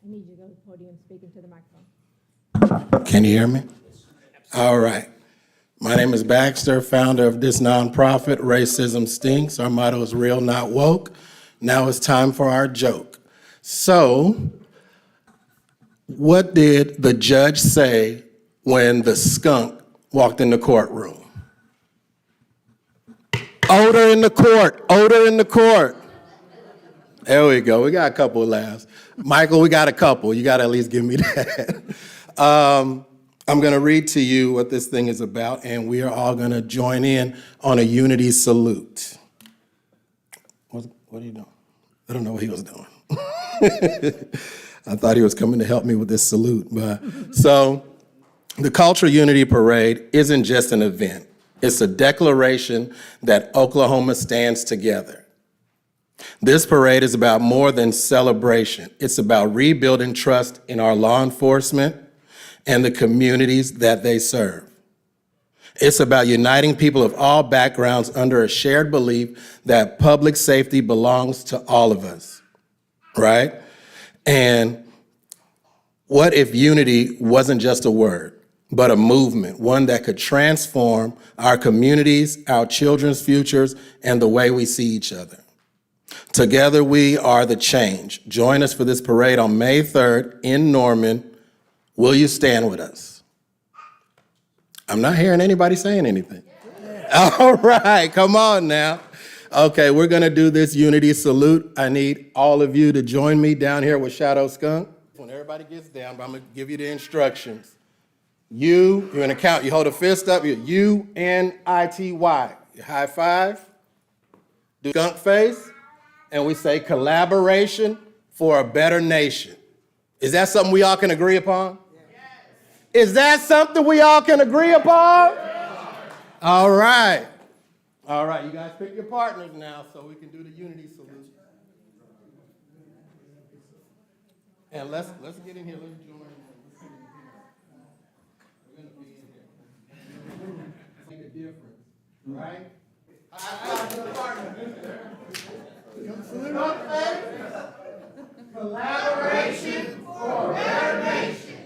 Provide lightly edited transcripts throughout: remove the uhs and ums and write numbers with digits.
I need you to go to the podium, speak into the microphone. Can you hear me? All right. My name is Baxter, founder of this nonprofit, Racism Stinks. Our motto is real, not woke. Now it's time for our joke. So, what did the judge say when the skunk walked in the courtroom? Odor in the court, odor in the court. There we go. We got a couple of laughs. Michael, we got a couple. You got to at least give me that. I'm going to read to you what this thing is about, and we are all going to join in on a unity salute. What are you doing? I don't know what he was doing. I thought he was coming to help me with this salute. So the Cultural Unity Parade isn't just an event. It's a declaration that Oklahoma stands together. This parade is about more than celebration. It's about rebuilding trust in our law enforcement and the communities that they serve. It's about uniting people of all backgrounds under a shared belief that public safety belongs to all of us, right? And what if unity wasn't just a word, but a movement, one that could transform our communities, our children's futures, and the way we see each other? Together, we are the change. Join us for this parade on May 3rd in Norman. Will you stand with us? I'm not hearing anybody saying anything. All right, come on now. Okay, we're going to do this unity salute. I need all of you to join me down here with Shadow Skunk. When everybody gets down, I'm going to give you the instructions. You're going to count. You hold a fist up. U-N-I-T-Y. You high five. Do skunk face. And we say collaboration for a better nation. Is that something we all can agree upon? Yes. Is that something we all can agree upon? Yes. All right. All right, you guys pick your partners now so we can do the unity salute. And let's get in here. Let's join. We're going to be in here. Make a difference, right? High five to the partner. Collaboration for a better nation.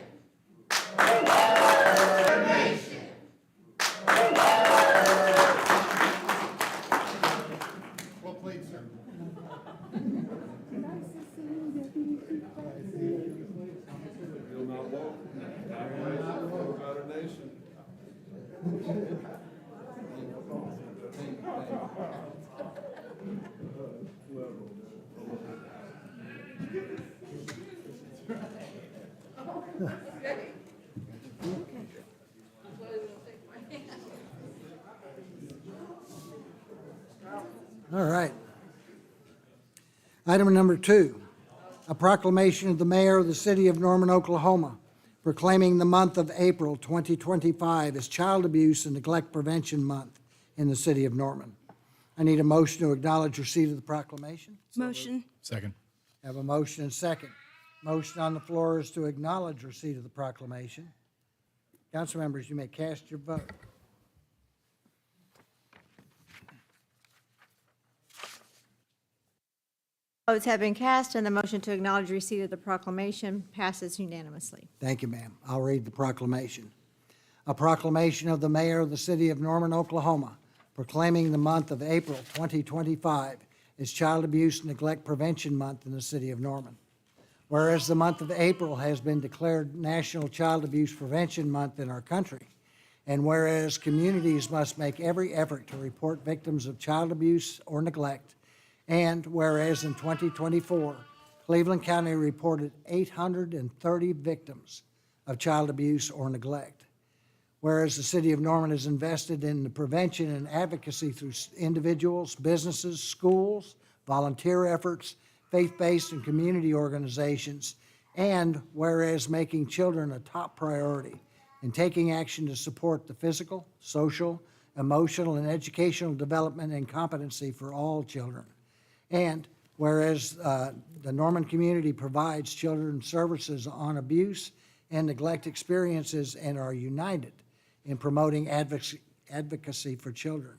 Well played, sir. You'll not walk. For a better nation. All right. Item number 2, a proclamation of the mayor of the city of Norman, Oklahoma, proclaiming the month of April 2025 as Child Abuse and Neglect Prevention Month in the city of Norman. I need a motion to acknowledge receipt of the proclamation. Motion. Second. Have a motion and second. Motion on the floor is to acknowledge receipt of the proclamation. Council members, you may cast your vote. Votes have been cast, and the motion to acknowledge receipt of the proclamation passes unanimously. Thank you, ma'am. I'll read the proclamation. A proclamation of the mayor of the city of Norman, Oklahoma, proclaiming the month of April 2025 as Child Abuse and Neglect Prevention Month in the city of Norman. Whereas the month of April has been declared National Child Abuse Prevention Month in our country, and whereas communities must make every effort to report victims of child abuse or neglect, and whereas in 2024, Cleveland County reported 830 victims of child abuse or neglect. Whereas the city of Norman is invested in the prevention and advocacy through individuals, businesses, schools, volunteer efforts, faith-based and community organizations, and whereas making children a top priority and taking action to support the physical, social, emotional, and educational development and competency for all children. And whereas the Norman community provides children services on abuse and neglect experiences and are united in promoting advocacy for children.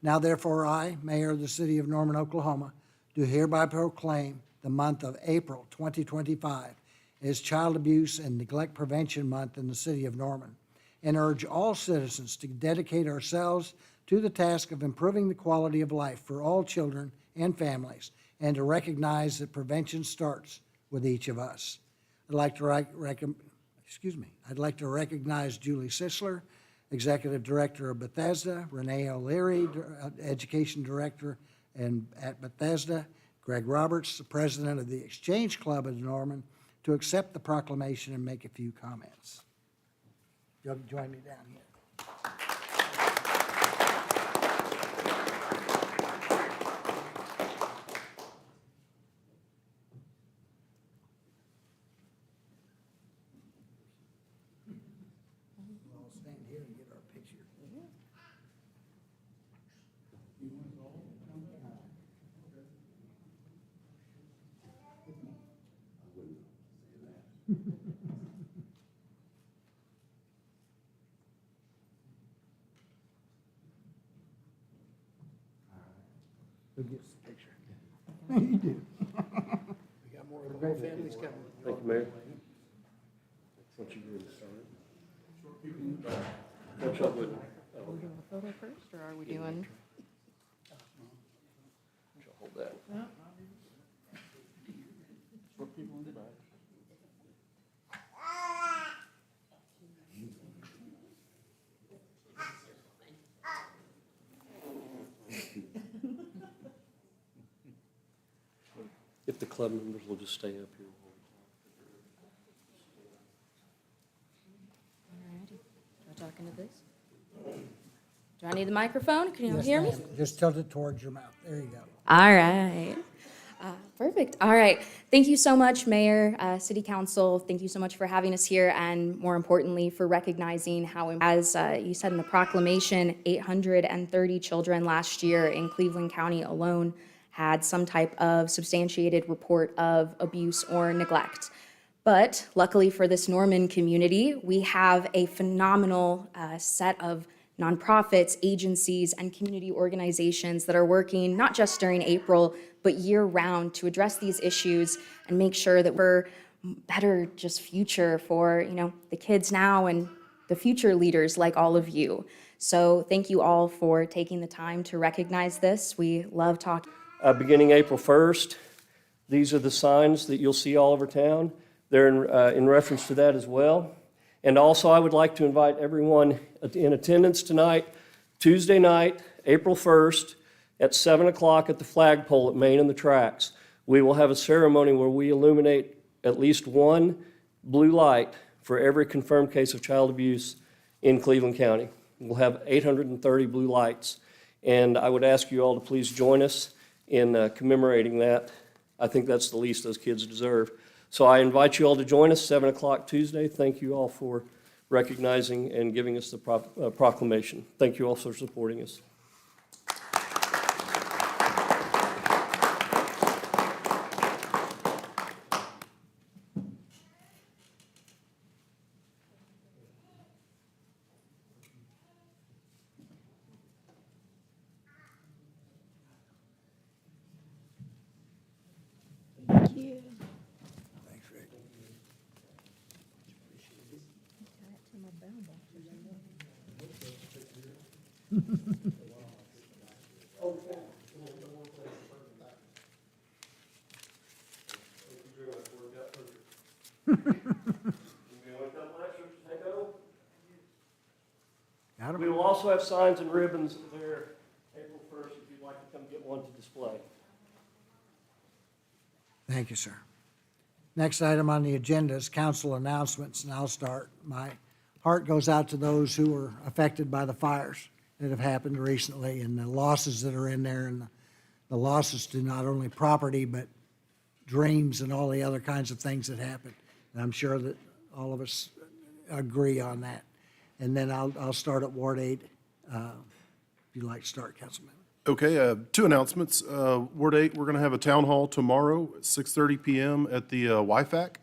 Now therefore I, Mayor of the City of Norman, Oklahoma, do hereby proclaim the month of April 2025 is Child Abuse and Neglect Prevention Month in the city of Norman, and urge all citizens to dedicate ourselves to the task of improving the quality of life for all children and families, and to recognize that prevention starts with each of us. I'd like to I'd like to recognize Julie Sisler, Executive Director of Bethesda, Renee O'Leary, Education Director at Bethesda, Greg Roberts, the President of the Exchange Club of Norman, to accept the proclamation and make a few comments. You'll join me down here. We'll all stand here and get our picture. Who gets the picture? You do. We got more of the whole families coming. Thank you, Mayor. Once you get started. Catch up with. Are we doing a photo first, or are we doing? Hold that. If the club members will just stay up here. Alrighty. Do I talk into this? Do I need the microphone? Can you Yes, hear me? ma'am. Just tilt it towards your mouth. There you go. All right. Perfect. All right. Thank you so much, Mayor, City Council. Thank you so much for having us here, and more importantly, for recognizing how, as you said in the proclamation, 830 children last year in Cleveland County alone had some type of substantiated report of abuse or neglect. But luckily for this Norman community, we have a phenomenal set of nonprofits, agencies, and community organizations that are working not just during April, but year-round to address these issues and make sure that we're better just future for, the kids now and the future leaders like all of you. So thank you all for taking the time to recognize this. We love talking. Beginning April 1st, these are the signs that you'll see all over town. They're in reference to that as well. And also, I would like to invite everyone in attendance tonight, Tuesday night, April 1st, at 7 o'clock at the flagpole at Main and the Tracks. We will have a ceremony where we illuminate at least one blue light for every confirmed case of child abuse in Cleveland County. We'll have 830 blue lights. And I would ask you all to please join us in commemorating that. I think that's the least those kids deserve. So I invite you all to join us 7 o'clock Tuesday. Thank you all for recognizing and giving us the proclamation. Thank you all for supporting us. Thank you. Thanks, Rick. Got 'em? We will also have signs and ribbons there April 1st if you'd like to come get one to display. Thank you, sir. Next item on the agenda is council announcements, and I'll start. My heart goes out to those who were affected by the fires that have happened recently and the losses that are in there, and the losses to not only property, but dreams and all the other kinds of things that happened. And I'm sure that all of us agree on that. And then I'll start at Ward 8. If you'd like to start, Councilman. Okay, two announcements. Ward 8, we're going to have a town hall tomorrow at 6:30 PM at the YFAC.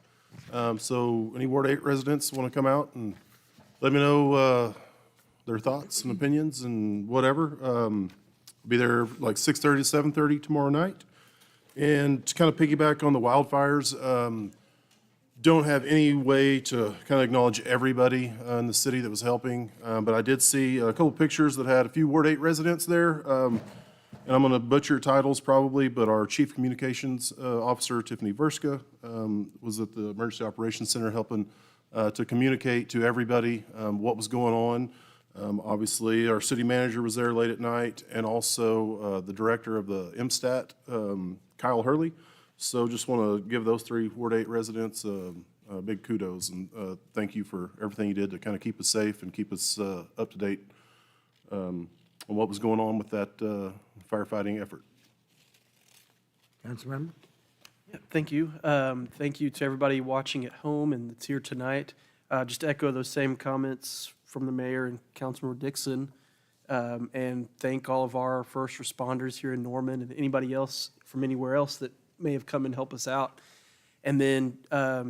So any Ward 8 residents want to come out and let me know their thoughts and opinions and whatever. I'll be there like 6:30 to 7:30 tomorrow night. And to kind of piggyback on the wildfires, don't have any way to kind of acknowledge everybody in the city that was helping, but I did see a couple pictures that had a few Ward 8 residents there. And I'm going to butcher titles probably, but our Chief Communications Officer, Tiffany Verska, was at the Emergency Operations Center helping to communicate to everybody what was going on. Obviously, our city manager was there late at night, and also the director of the MSTAT, Kyle Hurley. So just want to give those 3 Ward 8 residents big kudos, and thank you for everything you did to kind of keep us safe and keep us up to date on what was going on with that firefighting effort. Councilmember? Thank you. Thank you to everybody watching at home and that's here tonight. Just to echo those same comments from the mayor and Councilmember Dixon, and thank all of our first responders here in Norman and anybody else from anywhere else that may have come and helped us out. And then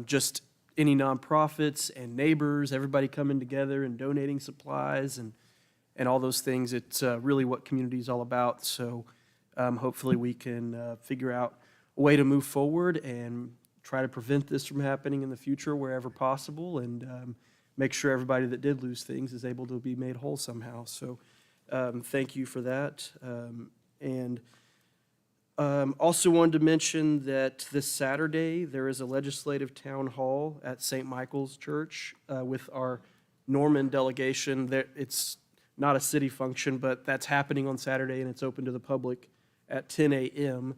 just any nonprofits and neighbors, everybody coming together and donating supplies and all those things. It's really what community is all about. So hopefully we can figure out a way to move forward and try to prevent this from happening in the future wherever possible, and make sure everybody that did lose things is able to be made whole somehow. So thank you for that. And also wanted to mention that this Saturday there is a legislative town hall at St. Michael's Church with our Norman delegation. It's not a city function, but that's happening on Saturday, and it's open to the public at 10 a.m.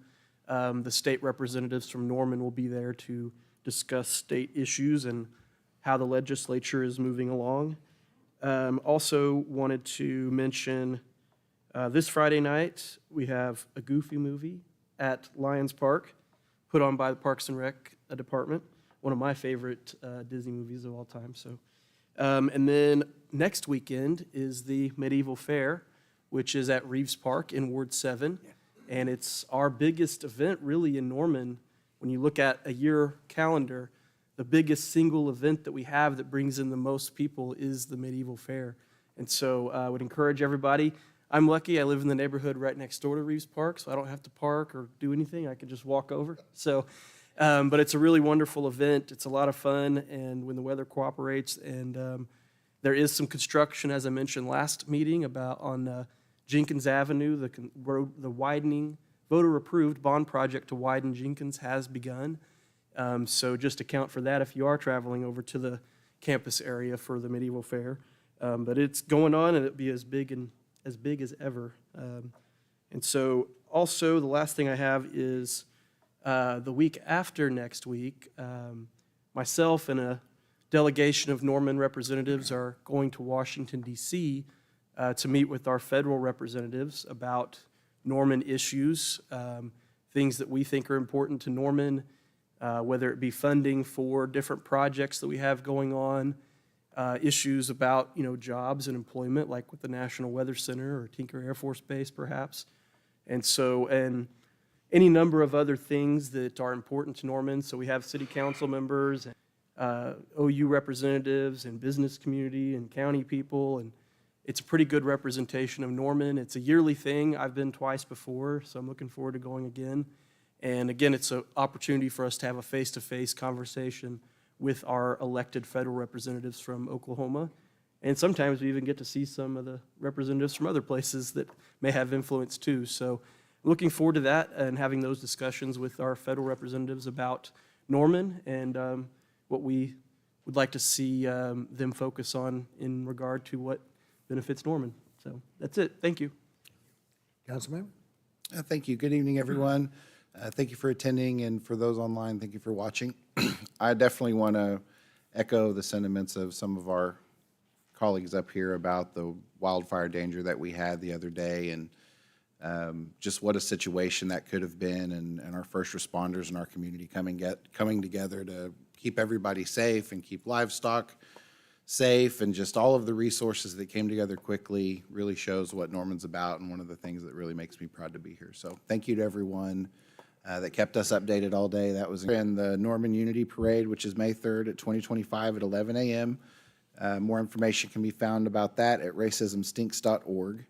The state representatives from Norman will be there to discuss state issues and how the legislature is moving along. Also wanted to mention this Friday night, we have a Goofy movie at Lions Park, put on by the Parks and Rec department, one of my favorite Disney movies of all time. So, and then next weekend is the Medieval Fair, which is at Reeves Park in Ward 7. And it's our biggest event really in Norman. When you look at a year calendar, the biggest single event that we have that brings in the most people is the Medieval Fair. And so I would encourage everybody. I'm lucky, I live in the neighborhood right next door to Reeves Park, so I don't have to park or do anything. I can just walk over. So, but it's a really wonderful event. It's a lot of fun, and when the weather cooperates, and there is some construction, as I mentioned last meeting, about on Jenkins Avenue, the widening, voter-approved bond project to widen Jenkins has begun. So just account for that if you are traveling over to the campus area for the Medieval Fair. But it's going on, and it'll be as big as ever. And so also the last thing I have is the week after next week, myself and a delegation of Norman representatives are going to Washington, D.C. To meet with our federal representatives about Norman issues, things that we think are important to Norman, whether it be funding for different projects that we have going on, issues about jobs and employment, like with the National Weather Center or Tinker Air Force Base, perhaps, and any number of other things that are important to Norman. So we have city council members, OU representatives, and business community and county people, and it's a pretty good representation of Norman. It's a yearly thing. I've been twice before, so I'm looking forward to going again. And again, it's an opportunity for us to have a face-to-face conversation with our elected federal representatives from Oklahoma. And sometimes we even get to see some of the representatives from other places that may have influence too. So looking forward to that and having those discussions with our federal representatives about Norman and what we would like to see them focus on in regard to what benefits Norman. So that's it. Thank you. Councilmember? Thank you. Good evening, everyone. Thank you for attending, and for those online, thank you for watching. I definitely want to echo the sentiments of some of our colleagues up here about the wildfire danger that we had the other day, and just what a situation that could have been, and our first responders and our community coming together to keep everybody safe and keep livestock safe, and just all of the resources that came together quickly really shows what Norman's about, and one of the things that really makes me proud to be here. So thank you to everyone that kept us updated all day. That was in the Norman Unity Parade, which is May 3rd at 2025 at 11 a.m. More information can be found about that at racismstinks.org.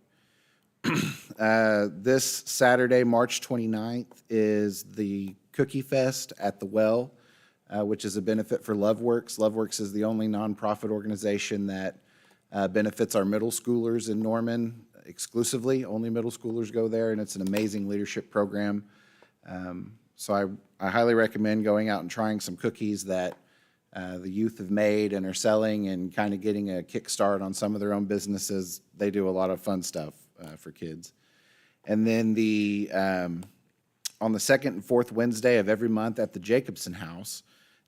This Saturday, March 29th, is the Cookie Fest at the Well. which is a benefit for LoveWorks. LoveWorks is the only nonprofit organization that benefits our middle schoolers in Norman exclusively. Only middle schoolers go there, and it's an amazing leadership program. So I highly recommend going out and trying some cookies that the youth have made and are selling, and kind of getting a kickstart on some of their own businesses. They do a lot of fun stuff for kids. And then on the second and fourth Wednesday of every month at the Jacobson House,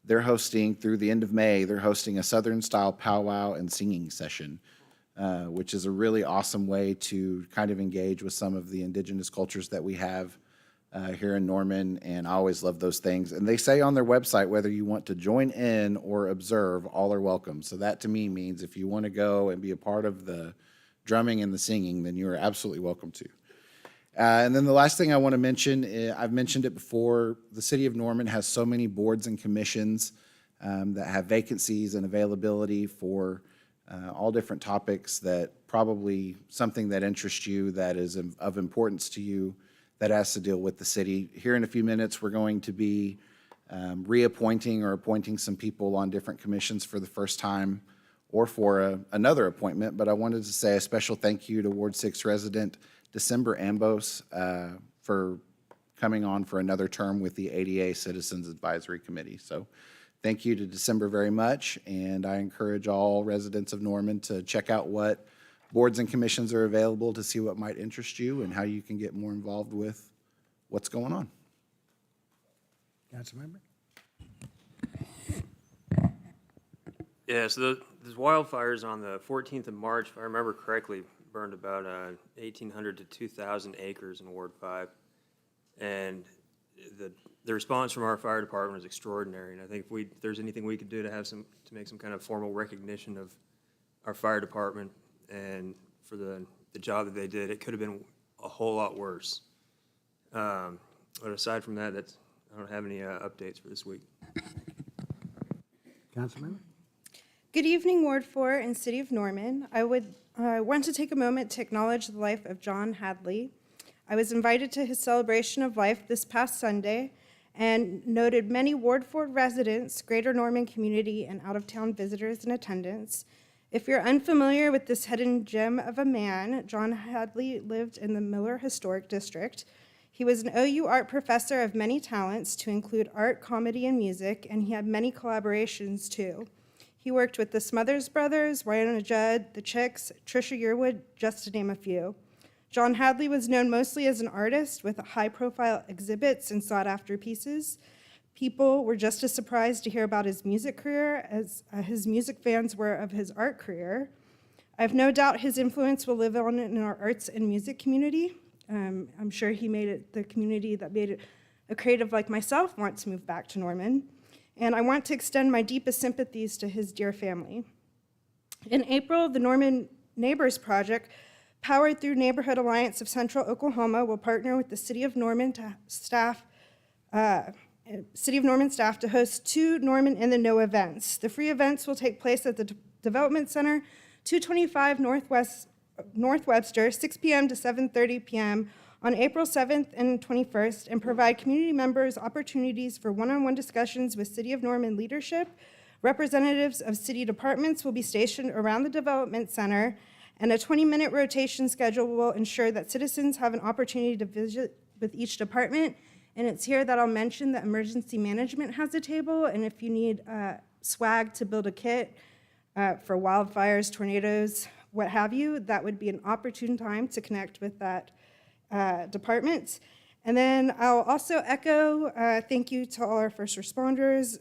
they're hosting, through the end of May, they're hosting a Southern-style powwow and singing session, which is a really awesome way to kind of engage with some of the indigenous cultures that we have here in Norman, and I always love those things. And they say on their website, whether you want to join in or observe, all are welcome. So that to me means if you want to go and be a part of the drumming and the singing, then you are absolutely welcome to. And then the last thing I want to mention, I've mentioned it before, the city of Norman has so many boards and commissions that have vacancies and availability for all different topics, that probably something that interests you, that is of importance to you, that has to deal with the city. Here in a few minutes, we're going to be reappointing or appointing some people on different commissions for the first time, or for another appointment. But I wanted to say a special thank you to Ward 6 resident December Ambos for coming on for another term with the ADA Citizens Advisory Committee. So thank you to December very much, and I encourage all residents of Norman to check out what boards and commissions are available to see what might interest you and how you can get more involved with what's going on. Councilmember? Yeah, so those wildfires on the 14th of March, if I remember correctly, burned about 1,800 to 2,000 acres in Ward 5. And the response from our fire department was extraordinary. And I think if there's anything we could do to make some kind of formal recognition of our fire department and for the job that they did, it could have been a whole lot worse. But aside from that, I don't have any updates for this week. Councilmember? Good evening, Ward 4 and City of Norman. I want to take a moment to acknowledge the life of John Hadley. I was invited to his celebration of life this past Sunday and noted many Ward 4 residents, Greater Norman community, and out-of-town visitors in attendance. If you're unfamiliar with this hidden gem of a man, John Hadley lived in the Miller Historic District. He was an OU art professor of many talents, to include art, comedy, and music, and he had many collaborations too. He worked with the Smothers Brothers, Wynonna Judd, the Chicks, Trisha Yearwood, just to name a few. John Hadley was known mostly as an artist with high-profile exhibits and sought-after pieces. People were just as surprised to hear about his music career as his music fans were of his art career. I have no doubt his influence will live on in our arts and music community. I'm sure he made it the community that made it a creative like myself want to move back to Norman. And I want to extend my deepest sympathies to his dear family. In April, the Norman Neighbors Project, powered through Neighborhood Alliance of Central Oklahoma, will partner with the City of Norman staff to host 2 Norman in the Know events. The free events will take place at the Development Center, 225 North Webster, 6 p.m. to 7:30 p.m. on April 7th and 21st, and provide community members opportunities for one-on-one discussions with City of Norman leadership. Representatives of city departments will be stationed around the Development Center, and a 20-minute rotation schedule will ensure that citizens have an opportunity to visit with each department. And it's here that I'll mention that emergency management has a table, and if you need swag to build a kit for wildfires, tornadoes, what have you, that would be an opportune time to connect with that department. And then I'll also echo thank you to all our first responders,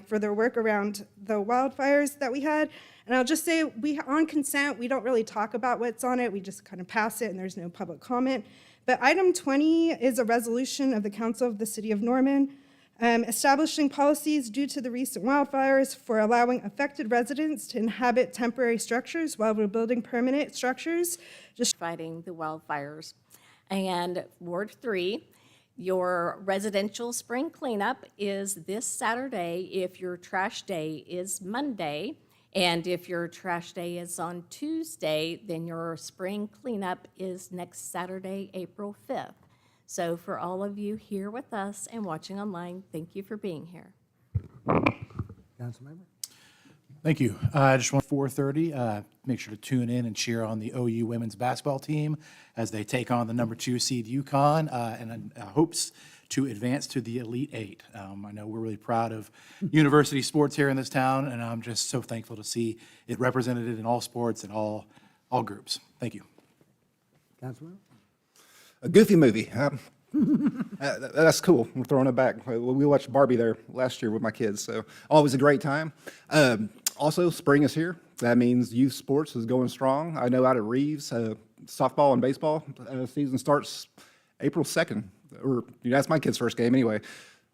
for their work around the wildfires that we had. And I'll just say, on consent, we don't really talk about what's on it. We just kind of pass it, and there's no public comment. But item 20 is a resolution of the Council of the City of Norman establishing policies due to the recent wildfires for allowing affected residents to inhabit temporary structures while rebuilding permanent structures. Fighting the wildfires. And Ward 3, your residential spring cleanup is this Saturday if your trash day is Monday. And if your trash day is on Tuesday, then your spring cleanup is next Saturday, April 5th. So for all of you here with us and watching online, thank you for being here. Councilmember? Thank you. I just want 4:30, make sure to tune in and cheer on the OU women's basketball team as they take on the number 2 seed UConn and hopes to advance to the Elite Eight. I know we're really proud of university sports here in this town, and I'm just so thankful to see it represented in all sports and all groups. Thank you. Councilmember? A Goofy movie. That's cool. I'm throwing it back. We watched Barbie there last year with my kids, so always a great time. Also, spring is here. That means youth sports is going strong. I know out at Reeves, softball and baseball season starts April 2nd, or that's my kid's first game anyway.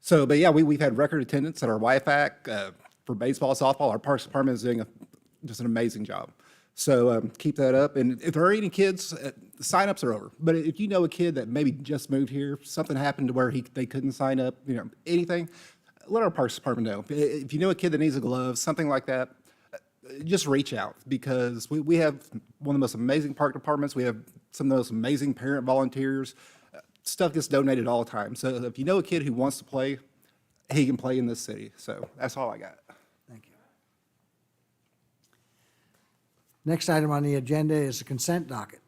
So, but yeah, we've had record attendance at our YFAC for baseball, softball. Our Parks Department is doing just an amazing job. So keep that up. And if there are any kids, the signups are over. But if you know a kid that maybe just moved here, something happened to where they couldn't sign up, anything, let our Parks Department know. If you know a kid that needs a glove, something like that, just reach out, because we have one of the most amazing park departments. We have some of the most amazing parent volunteers. Stuff gets donated all the time. So if you know a kid who wants to play, he can play in this city. So that's all I got. Thank you. Next item on the agenda is the consent docket.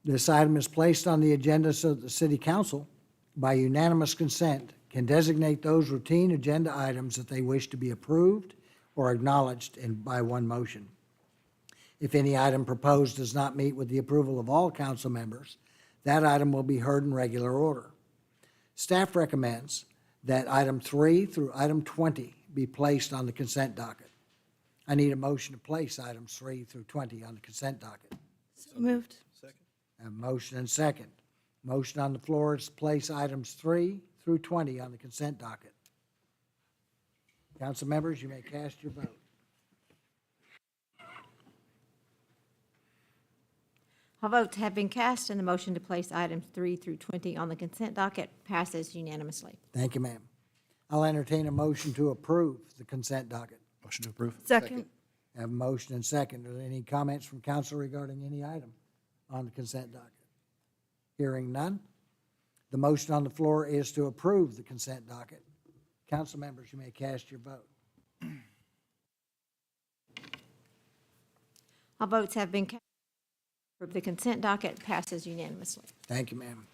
This item is placed on the agenda so that the city council, by unanimous consent, can designate those routine agenda items that they wish to be approved or acknowledged by one motion. If any item proposed does not meet with the approval of all council members, that item will be heard in regular order. Staff recommends that item 3 through item 20 be placed on the consent docket. I need a motion to place items 3 through 20 on the consent docket. So moved. I have a motion and second. Motion on the floor is to place items 3 through 20 on the consent docket. Council members, you may cast your vote. All votes have been cast, and the motion to place items 3 through 20 on the consent docket passes unanimously. Thank you, ma'am. I'll entertain a motion to approve the consent docket. Motion to approve. Second. I have a motion and second. Are there any comments from council regarding any item on the consent docket? Hearing none. The motion on the floor is to approve the consent docket. Council members, you may cast your vote. All votes have been cast. The consent docket passes unanimously. Thank you, ma'am.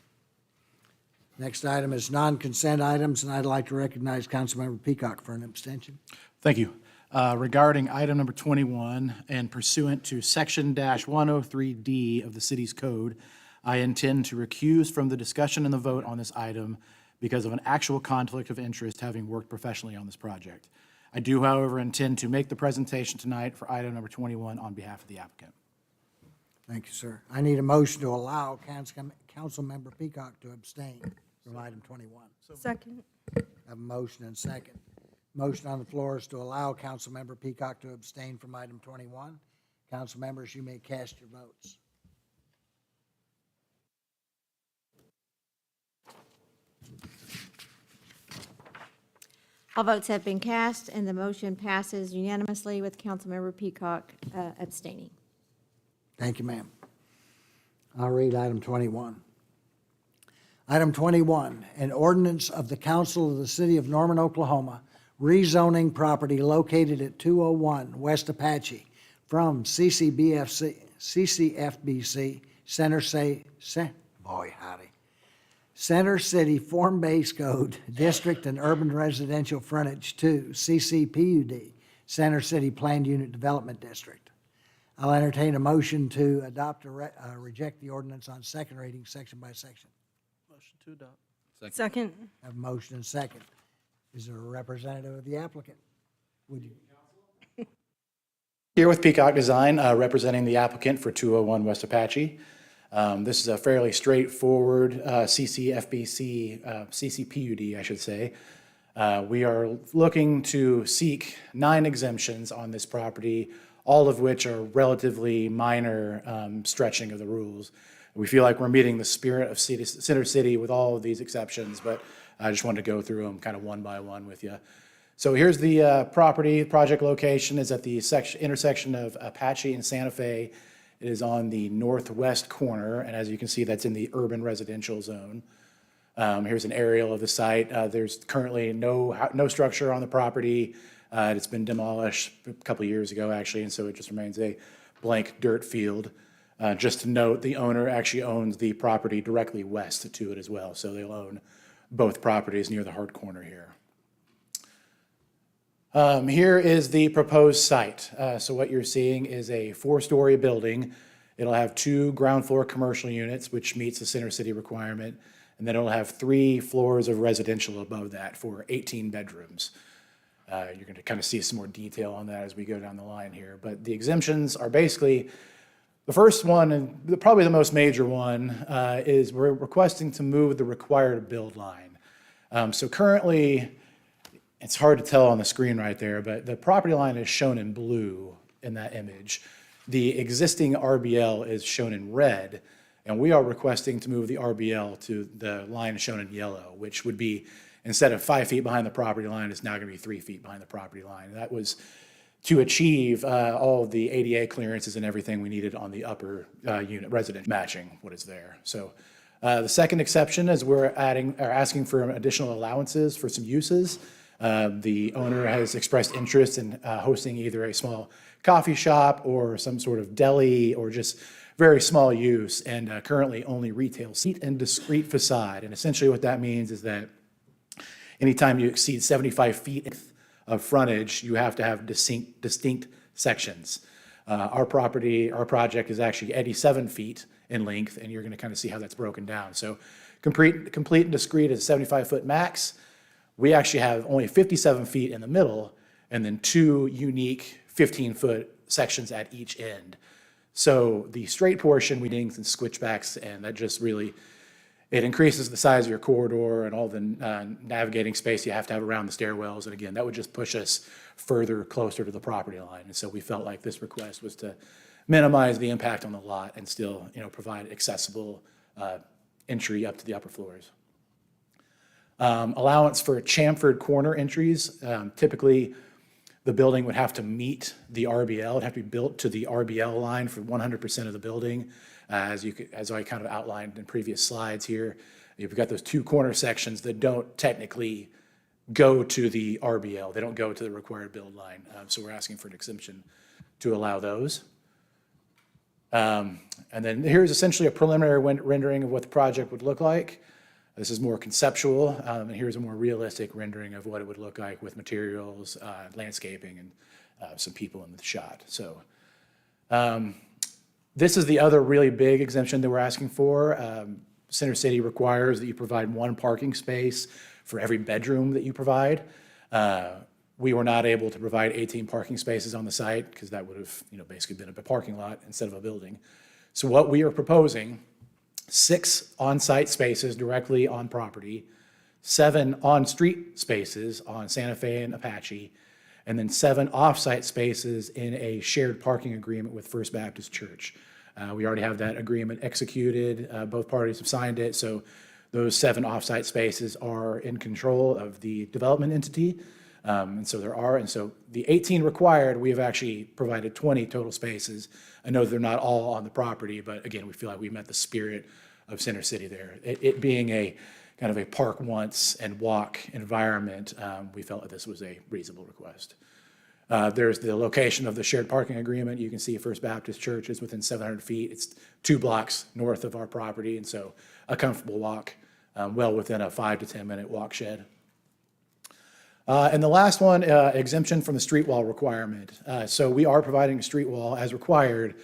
Next item is non-consent items, and I'd like to recognize Councilmember Peacock for an abstention. Thank you. Regarding item number 21, and pursuant to Section -103D of the city's code, I intend to recuse from the discussion and the vote on this item because of an actual conflict of interest, having worked professionally on this project. I do, however, intend to make the presentation tonight for item number 21 on behalf of the applicant. Thank you, sir. I need a motion to allow Councilmember Peacock to abstain from item 21. Second. I have a motion and second. Motion on the floor is to allow Councilmember Peacock to abstain from item 21. Council members, you may cast your votes. All votes have been cast, and the motion passes unanimously with Councilmember Peacock abstaining. Thank you, ma'am. I'll read item 21. Item 21, an ordinance of the Council of the City of Norman, Oklahoma, rezoning property located at 201 West Apache from CCFBC Center City Form-Based Code District and Urban Residential Frontage to CCPUD Center City Planned Unit Development District. I'll entertain a motion to adopt or reject the ordinance on second reading, section by section. Motion to adopt. Second. I have a motion and second. Is there a representative of the applicant? Would you? Here with Peacock Design, representing the applicant for 201 West Apache. This is a fairly straightforward CCPUD, I should say. We are looking to seek 9 exemptions on this property, all of which are relatively minor stretching of the rules. We feel like we're meeting the spirit of Center City with all of these exceptions, but I just wanted to go through them kind of one by one with you. So here's the property. Project location is at the intersection of Apache and Santa Fe. It is on the northwest corner, and as you can see, that's in the urban residential zone. Here's an aerial of the site. There's currently no structure on the property. It's been demolished a couple of years ago, actually, and so it just remains a blank dirt field. Just to note, the owner actually owns the property directly west to it as well, so they'll own both properties near the hard corner here. Here is the proposed site. So what you're seeing is a 4-story building. It'll have 2 ground floor commercial units, which meets the Center City requirement, and then it'll have 3 floors of residential above that for 18 bedrooms. You're going to kind of see some more detail on that as we go down the line here. But the exemptions are basically, the first one, and probably the most major one, is we're requesting to move the required build line. So currently, it's hard to tell on the screen right there, but the property line is shown in blue in that image. The existing RBL is shown in red, and we are requesting to move the RBL to the line shown in yellow, which would be, instead of 5 feet behind the property line, it's now going to be 3 feet behind the property line. That was to achieve all of the ADA clearances and everything we needed on the upper unit resident, matching what is there. So the second exception is we're asking for additional allowances for some uses. The owner has expressed interest in hosting either a small coffee shop or some sort of deli or just very small use, and currently only retail seat and discrete facade. And essentially what that means is that anytime you exceed 75 feet of frontage, you have to have distinct sections. Our project is actually 87 feet in length, and you're going to kind of see how that's broken down. So complete and discrete is 75-foot max. We actually have only 57 feet in the middle, and then 2 unique 15-foot sections at each end. So the straight portion, we dings and switchbacks, and that just really, it increases the size of your corridor and all the navigating space you have to have around the stairwells. And again, that would just push us further closer to the property line. And so we felt like this request was to minimize the impact on the lot and still, provide accessible entry up to the upper floors. Allowance for chamfered corner entries. Typically, the building would have to meet the RBL. It would have to be built to the RBL line for 100% of the building. As I kind of outlined in previous slides here, you've got those 2 corner sections that don't technically go to the RBL. They don't go to the required build line. So we're asking for an exemption to allow those. And then here's essentially a preliminary rendering of what the project would look like. This is more conceptual, and here's a more realistic rendering of what it would look like with materials, landscaping, and some people in the shot. So this is the other really big exemption that we're asking for. Center City requires that you provide 1 parking space for every bedroom that you provide. We were not able to provide 18 parking spaces on the site because that would have basically been a parking lot instead of a building. So what we are proposing, 6 on-site spaces directly on property, 7 on-street spaces on Santa Fe and Apache, and then 7 off-site spaces in a shared parking agreement with First Baptist Church. We already have that agreement executed. Both parties have signed it, so those 7 off-site spaces are in control of the development entity. And so the 18 required, we have actually provided 20 total spaces. I know they're not all on the property, but again, we feel like we met the spirit of Center City there. It being a kind of a park once and walk environment, we felt that this was a reasonable request. There's the location of the shared parking agreement. You can see First Baptist Church is within 700 feet. It's 2 blocks north of our property, and so a comfortable walk, well within a 5 to 10 minute walk shed. And the last one, exemption from the street wall requirement. So we are providing a street wall as required,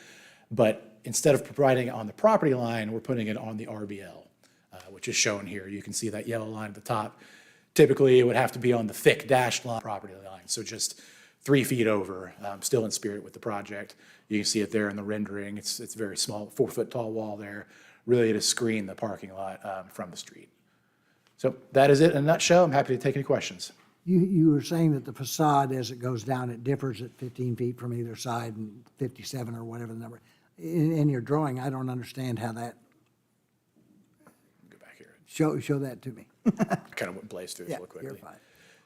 but instead of providing it on the property line, we're putting it on the RBL, which is shown here. You can see that yellow line at the top. Typically, it would have to be on the thick dashed line property line, so just 3 feet over, still in spirit with the project. You can see it there in the rendering. It's very small, 4-foot tall wall there, really to screen the parking lot from the street. So that is it in a nutshell. I'm happy to take any questions. You were saying that the facade, as it goes down, it differs at 15 feet from either side and 57 or whatever the number. In your drawing, I don't understand how that. Go back here. Show that to me. Kind of blazed through this real quickly. You're fine.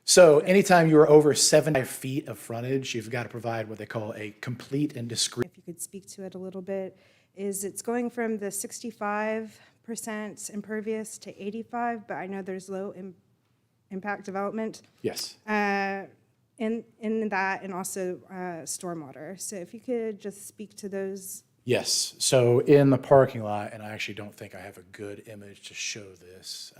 So anytime you are over 75 feet of frontage, you've got to provide what they call a complete and discrete. If you could speak to it a little bit, is it's going from the 65% impervious to 85, but I know there's low impact development Yes. in that, and also stormwater. So if you could just speak to those. Yes. So in the parking lot, and I actually don't think I have a good image to show this.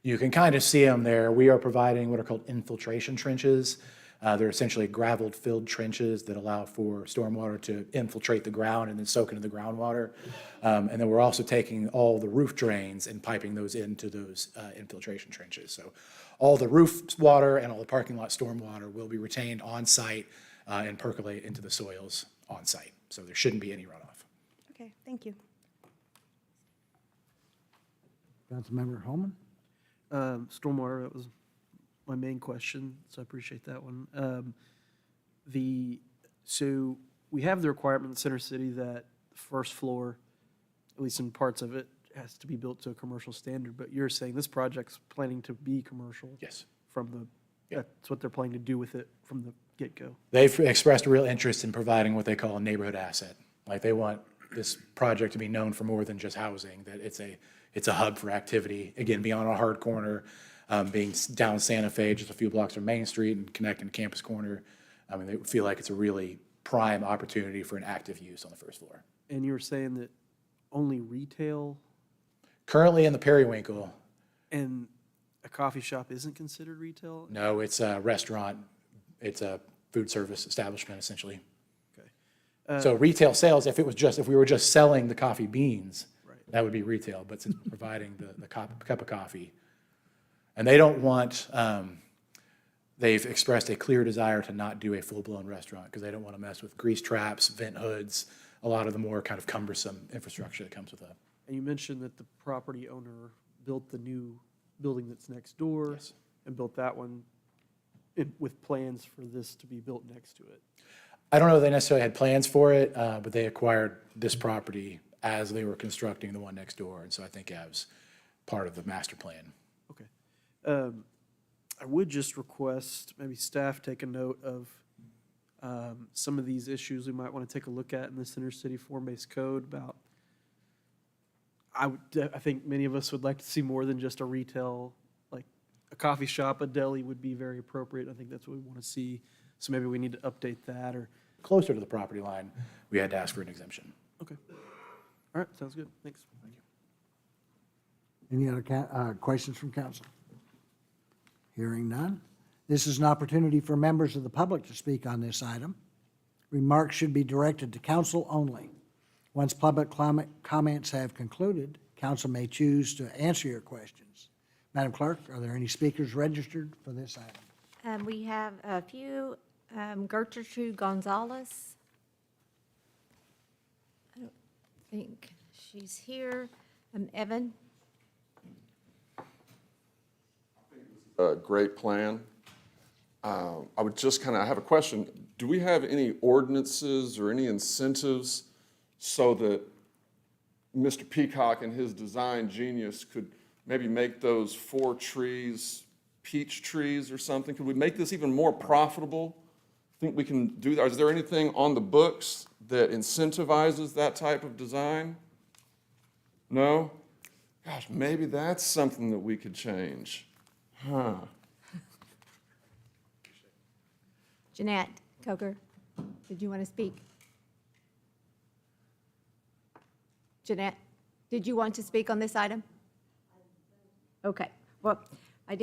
You can kind of see them there. We are providing what are called infiltration trenches. They're essentially gravel-filled trenches that allow for stormwater to infiltrate the ground and then soak into the groundwater. And then we're also taking all the roof drains and piping those into those infiltration trenches. So all the roof water and all the parking lot stormwater will be retained on-site and percolate into the soils on-site. So there shouldn't be any runoff. Okay, thank you. Councilmember Holman? Stormwater, that was my main question, so I appreciate that one. So we have the requirement in Center City that the first floor, at least in parts of it, has to be built to a commercial standard, but you're saying this project's planning to be commercial? Yes. That's what they're planning to do with it from the get-go? They've expressed a real interest in providing what they call a neighborhood asset. Like they want this project to be known for more than just housing, that it's a hub for activity, again, beyond a hard corner, being down Santa Fe, just a few blocks from Main Street and connecting to Campus Corner. I mean, they feel like it's a really prime opportunity for an active use on the first floor. And you were saying that only retail Currently in the Periwinkle, and a coffee shop isn't considered retail? no, it's a restaurant. It's a food service establishment, essentially. Okay. So retail sales, if we were just selling the coffee beans, Right. that would be retail, but since we're providing the cup of coffee. And they don't want, they've expressed a clear desire to not do a full-blown restaurant because they don't want to mess with grease traps, vent hoods, a lot of the more kind of cumbersome infrastructure that comes with that. And you mentioned that the property owner built the new building that's next door. Yes. And built that one with plans for this to be built next to it. I don't know if they necessarily had plans for it, but they acquired this property as they were constructing the one next door. And so I think it was part of the master plan. Okay. I would just request maybe staff take a note of some of these issues we might want to take a look at in this Center City form-based code about, I think many of us would like to see more than just a retail, like a coffee shop, a deli would be very appropriate. I think that's what we want to see. So maybe we need to update that or. Closer to the property line, we had to ask for an exemption. Okay. All right, sounds good. Thanks. Thank you. Any other questions from council? Hearing none. This is an opportunity for members of the public to speak on this item. Remarks should be directed to council only. Once public comments have concluded, council may choose to answer your questions. Madam Clerk, are there any speakers registered for this item? We have a few. Gertrude Gonzalez. I don't think she's here. Evan? A great plan. I would just I have a question. Do we have any ordinances or any incentives so that Mr. Peacock and his design genius could maybe make those 4 trees peach trees or something? Could we make this even more profitable? Think we can do that? Is there anything on the books that incentivizes that type of design? No? Gosh, maybe that's something that we could change. Huh. Jeanette Coker, did you want to speak? Jeanette, did you want to speak on this item? Okay, well, you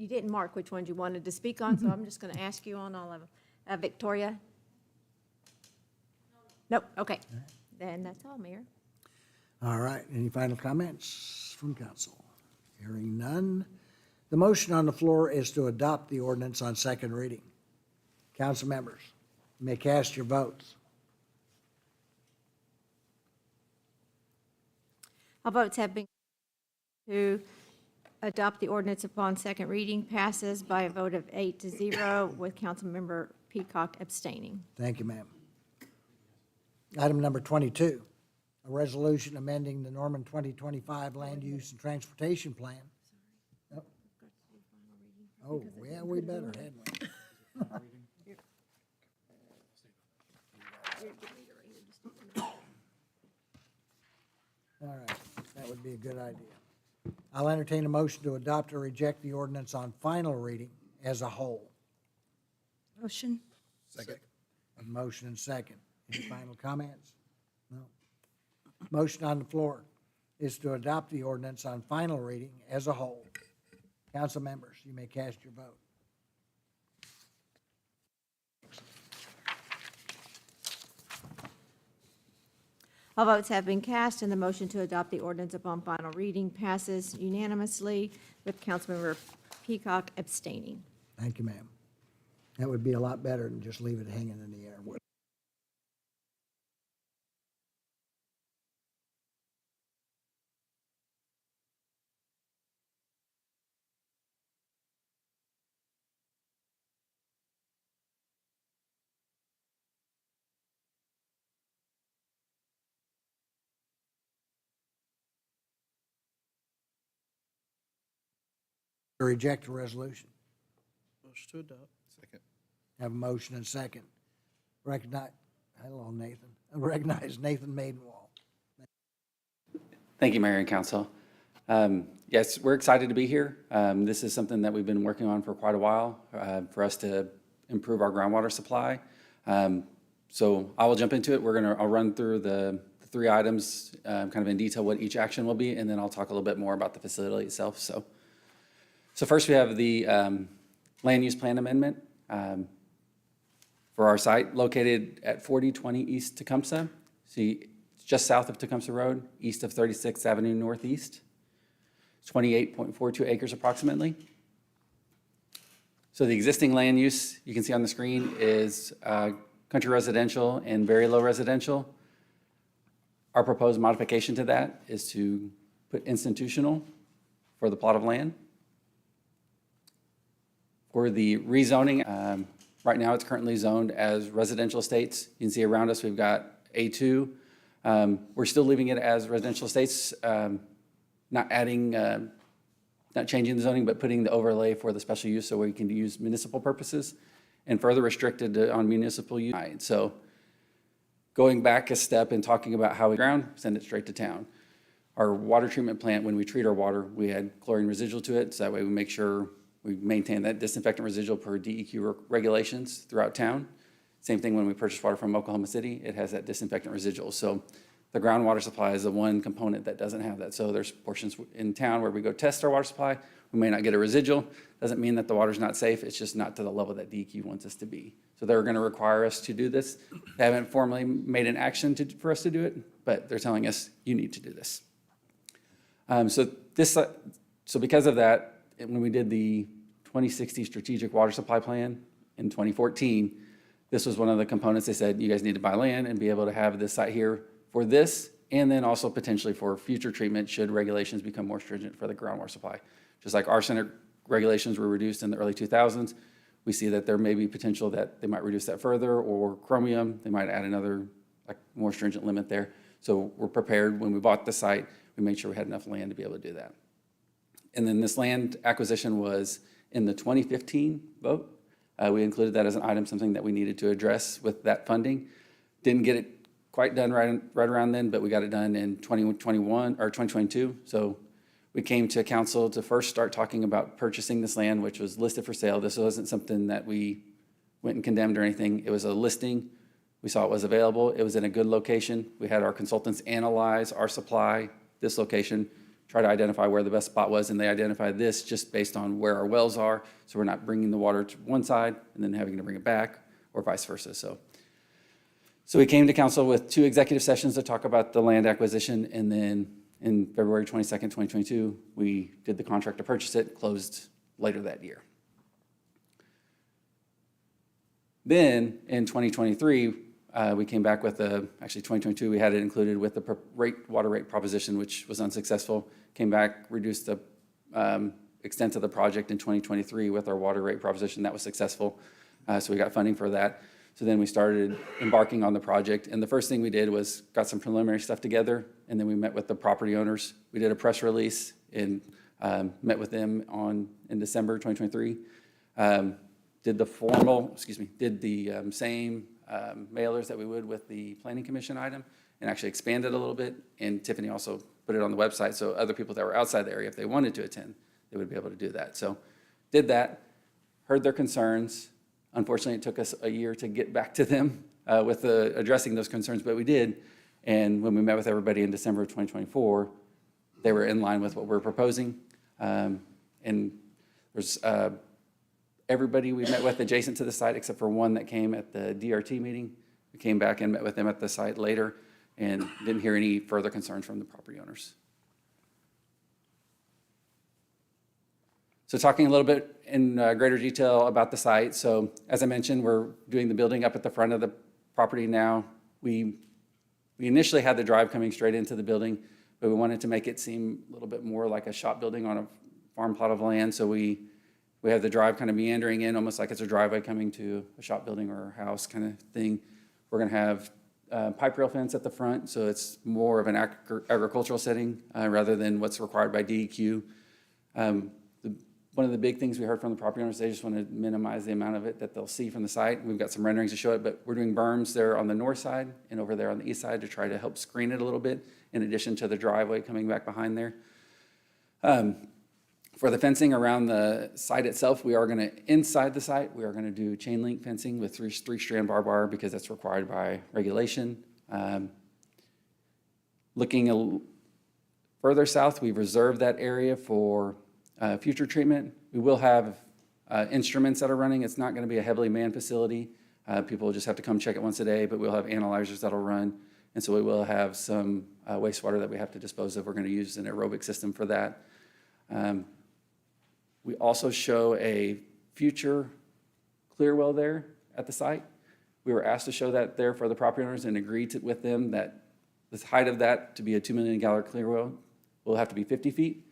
didn't mark which ones you wanted to speak on, so I'm just going to ask you on all of them. Victoria? Nope, okay. Then that's all, Mayor. All right, any final comments from council? Hearing none. The motion on the floor is to adopt the ordinance on second reading. Council members, you may cast your votes. All votes have been to adopt the ordinance upon second reading, passes by a vote of 8-0 with Councilmember Peacock abstaining. Thank you, ma'am. Item number 22, a resolution amending the Norman 2025 Land Use and Transportation Plan. Oh, yeah, we better, hadn't we? All right, that would be a good idea. I'll entertain a motion to adopt or reject the ordinance on final reading as a whole. Motion. Second. A motion and second. Any final comments? No. Motion on the floor is to adopt the ordinance on final reading as a whole. Council members, you may cast your vote. All votes have been cast, and the motion to adopt the ordinance upon final reading passes unanimously, with Councilmember Peacock abstaining. Thank you, ma'am. That would be a lot better than just leave it hanging in the air. To reject the resolution. Motion to adopt. Second. Have a motion and second. Hello, Nathan. Recognize Nathan Maidenwall. Thank you, Mayor and Council. Yes, we're excited to be here. This is something that we've been working on for quite a while for us to improve our groundwater supply. So I will jump into it. I'll run through the three items kind of in detail what each action will be, and then I'll talk a little bit more about the facility itself. So first we have the land use plan amendment for our site located at 4020 East Tecumseh. See, it's just south of Tecumseh Road, east of 36th Avenue Northeast. It's 28.42 acres approximately. So the existing land use you can see on the screen is country residential and very low residential. Our proposed modification to that is to put institutional for the plot of land. For the rezoning, right now it's currently zoned as residential estates. You can see around us we've got A2. We're still leaving it as residential estates, not adding, not changing the zoning, but putting the overlay for the special use so we can use municipal purposes and further restricted on municipal use. So going back a step and talking about how we ground, send it straight to town. Our water treatment plant, when we treat our water, we had chlorine residual to it, so that way we make sure we maintain that disinfectant residual per DEQ regulations throughout town. Same thing when we purchase water from Oklahoma City, it has that disinfectant residual. So the groundwater supply is the one component that doesn't have that. So there's portions in town where we go test our water supply, we may not get a residual. Doesn't mean that the water's not safe, it's just not to the level that DEQ wants us to be. So they're gonna require us to do this. They haven't formally made an action for us to do it, but they're telling us, you need to do this. So because of that, when we did the 2060 Strategic Water Supply Plan in 2014, this was one of the components. They said, you guys need to buy land and be able to have this site here for this, and then also potentially for future treatment should regulations become more stringent for the groundwater supply. Just like arsenic regulations were reduced in the early 2000s, we see that there may be potential that they might reduce that further, or chromium, they might add another more stringent limit there. So we're prepared. When we bought the site, we made sure we had enough land to be able to do that. And then this land acquisition was in the 2015 vote. We included that as an item, something that we needed to address with that funding. Didn't get it quite done right around then, but we got it done in 2021 or 2022. So we came to council to first start talking about purchasing this land, which was listed for sale. This wasn't something that we went and condemned or anything. It was a listing. We saw it was available. It was in a good location. We had our consultants analyze our supply, this location, try to identify where the best spot was, and they identified this just based on where our wells are, so we're not bringing the water to one side and then having to bring it back, or vice versa. So we came to council with 2 executive sessions to talk about the land acquisition, and then in February 22nd, 2022, we did the contract to purchase it, closed later that year. Then in 2023, we came back with actually 2022, we had it included with the water rate proposition, which was unsuccessful. Came back, reduced the extent of the project in 2023 with our water rate proposition. That was successful. So we got funding for that. So then we started embarking on the project. And the first thing we did was got some preliminary stuff together. And then we met with the property owners. We did a press release in Met with them in December 2023. Did the same mailers that we would with the Planning Commission item, and actually expanded a little bit. And Tiffany also put it on the website, so other people that were outside the area, if they wanted to attend, they would be able to do that. So did that, heard their concerns. Unfortunately, it took us a year to get back to them with addressing those concerns, but we did. And when we met with everybody in December of 2024, they were in line with what we're proposing. And there's everybody we met with adjacent to the site, except for one that came at the DRT meeting. We came back and met with them at the site later and didn't hear any further concerns from the property owners. So talking a little bit in greater detail about the site. So as I mentioned, we're doing the building up at the front of the property now. We initially had the drive coming straight into the building, but we wanted to make it seem a little bit more like a shop building on a farm plot of land. So we have the drive kind of meandering in, almost like it's a driveway coming to a shop building or a house kind of thing. We're going to have pipe rail fence at the front, so it's more of an agricultural setting rather than what's required by DEQ. One of the big things we heard from the property owners, they just want to minimize the amount of it that they'll see from the site. We've got some renderings to show it, but we're doing berms there on the north side and over there on the east side to try to help screen it a little bit, in addition to the driveway coming back behind there. For the fencing around the site itself, we are going to, inside the site, we are going to do chain link fencing with three-strand barbed wire because that's required by regulation. Looking further south, we've reserved that area for future treatment. We will have instruments that are running. It's not going to be a heavily manned facility. People will just have to come check it once a day, but we'll have analyzers that'll run. And so we will have some wastewater that we have to dispose of. We're going to use an aerobic system for that. We also show a future clear well there at the site. We were asked to show that there for the property owners and agreed with them that the height of that to be a 2 million gallon clear well will have to be 50 feet.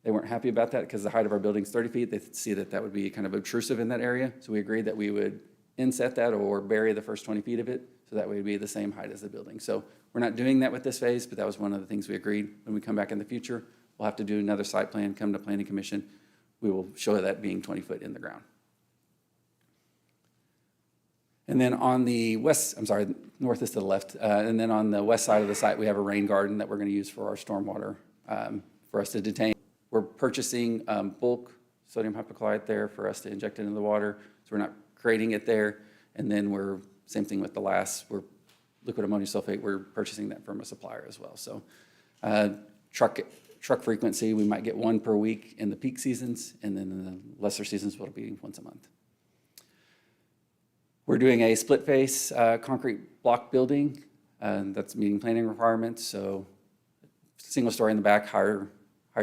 They weren't happy about that because the height of our building is 30 feet. They see that that would be kind of obtrusive in that area. So we agreed that we would inset that or bury the first 20 feet of it, so that way it'd be the same height as the building. So we're not doing that with this phase, but that was one of the things we agreed. When we come back in the future, we'll have to do another site plan, come to Planning Commission. We will show that being 20 foot in the ground. And then on the west, I'm sorry, north is to the left. And then on the west side of the site, we have a rain garden that we're going to use for our stormwater for us to detain. We're purchasing bulk sodium hypochlorite there for us to inject it into the water. So we're not creating it there. And then same thing with the we're liquid ammonium sulfate, we're purchasing that from a supplier as well. So truck frequency, we might get one per week in the peak seasons, and then in the lesser seasons, it'll be once a month. We're doing a split face concrete block building that's meeting planning requirements. So single story in the back, higher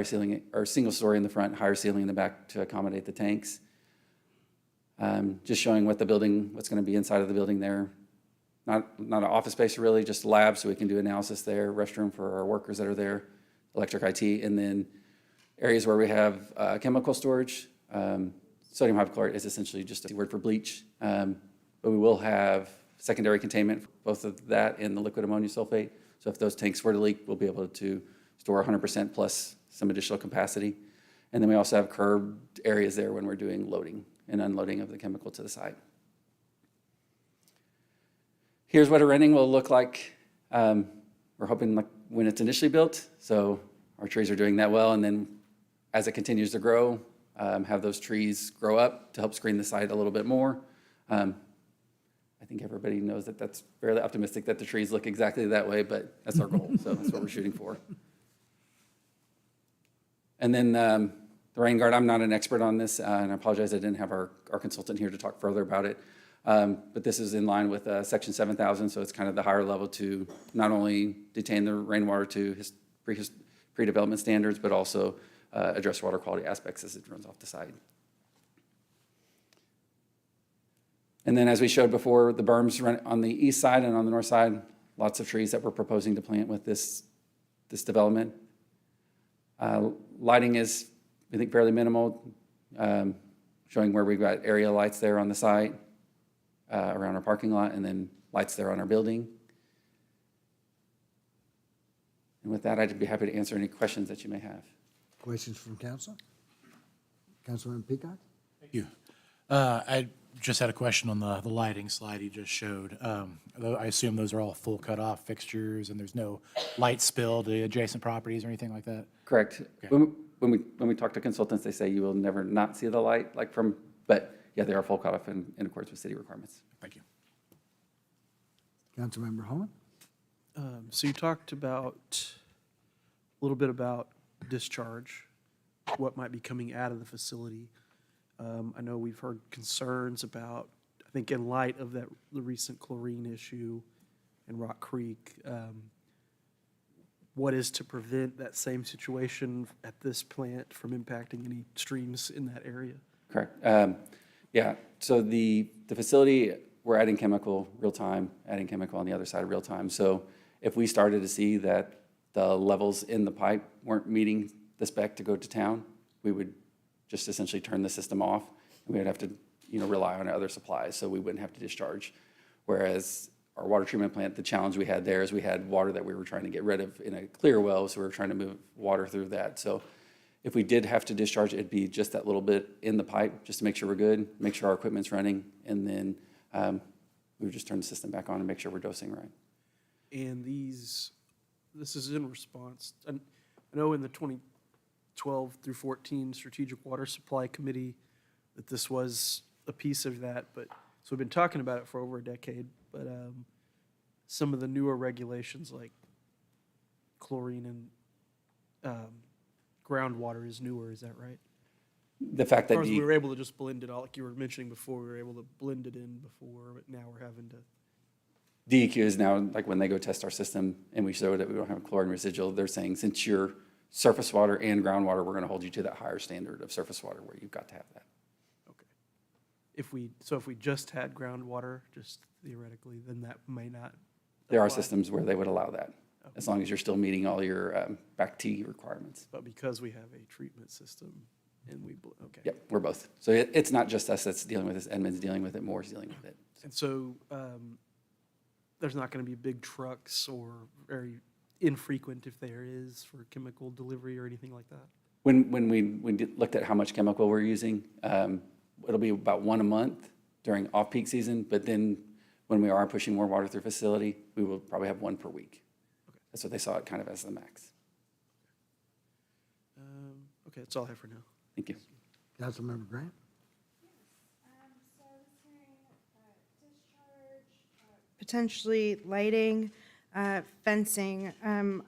ceiling, or single story in the front, higher ceiling in the back to accommodate the tanks. Just showing what's going to be inside of the building there. Not an office space really, just a lab so we can do analysis there, restroom for our workers that are there, electric IT, and then areas where we have chemical storage. Sodium hypochlorite is essentially just a word for bleach, but we will have secondary containment for both of that and the liquid ammonium sulfate. So if those tanks were to leak, we'll be able to store 100% plus some additional capacity. And then we also have curbed areas there when we're doing loading and unloading of the chemical to the site. Here's what a renting will look like. We're hoping like when it's initially built, so our trees are doing that well, and then as it continues to grow, have those trees grow up to help screen the site a little bit more. I think everybody knows that that's fairly optimistic that the trees look exactly that way, but that's our goal, so that's what we're shooting for. And then the rain guard, I'm not an expert on this, and I apologize I didn't have our consultant here to talk further about it. But this is in line with Section 7000, so it's kind of the higher level to not only detain the rainwater to pre-development standards, but also address water quality aspects as it runs off the site. And then as we showed before, the berms run on the east side and on the north side, lots of trees that we're proposing to plant with this development. Lighting is, I think, fairly minimal, showing where we've got area lights there on the site. Around our parking lot, and then lights there on our building. And with that, I'd be happy to answer any questions that you may have. Questions from council? Councilman Peacock? Thank you. I just had a question on the lighting slide you just showed. I assume those are all full cutoff fixtures and there's no light spill to adjacent properties or anything like that? Correct. Okay. When we talk to consultants, they say you will never not see the light, like from, but yeah, they are full cutoff in accordance with city requirements. Thank you. Councilmember Holman? So you talked about, a little bit about discharge, what might be coming out of the facility. I know we've heard concerns about, I think in light of the recent chlorine issue in Rock Creek, what is to prevent that same situation at this plant from impacting any streams in that area? Correct. Yeah, so the facility, we're adding chemical real time, adding chemical on the other side of real time. So if we started to see that the levels in the pipe weren't meeting the spec to go to town, we would just essentially turn the system off, and we would have to, rely on other supplies, so we wouldn't have to discharge. Whereas our water treatment plant, the challenge we had there is we had water that we were trying to get rid of in a clear well, so we were trying to move water through that. So if we did have to discharge, it'd be just that little bit in the pipe, just to make sure we're good, make sure our equipment's running, and then we would just turn the system back on and make sure we're dosing right. And this is in response, and I know in the 2012 through 14 Strategic Water Supply Committee that this was a piece of that, but, so we've been talking about it for over a decade, but some of the newer regulations like chlorine and groundwater is newer, is that right? The fact As that far as we were able to just blend it all, like you were mentioning before, we were able to blend it in before, but now we're having to. DEQ is now, like when they go test our system and we show that we don't have chlorine residual, they're saying since you're surface water and groundwater, we're going to hold you to that higher standard of surface water where you've got to have that. Okay. If we just had groundwater, just theoretically, then that may not. There are apply. systems where they would allow that, as long as you're still meeting all your BAC-T requirements. But because we have a treatment system and okay. Yep, we're both. So it's not just us that's dealing with this. Edmund's dealing with it, Moore's dealing with it. And so there's not going to be big trucks or very infrequent, if there is, for chemical delivery or anything like that? When we looked at how much chemical we're using, it'll be about one a month during off-peak season, but then when we are pushing more water through facility, we will probably have one per week. Okay. That's what they saw it kind of as the max. Okay, that's all I have for now. Thank you. Councilmember Grant? Potentially lighting, fencing.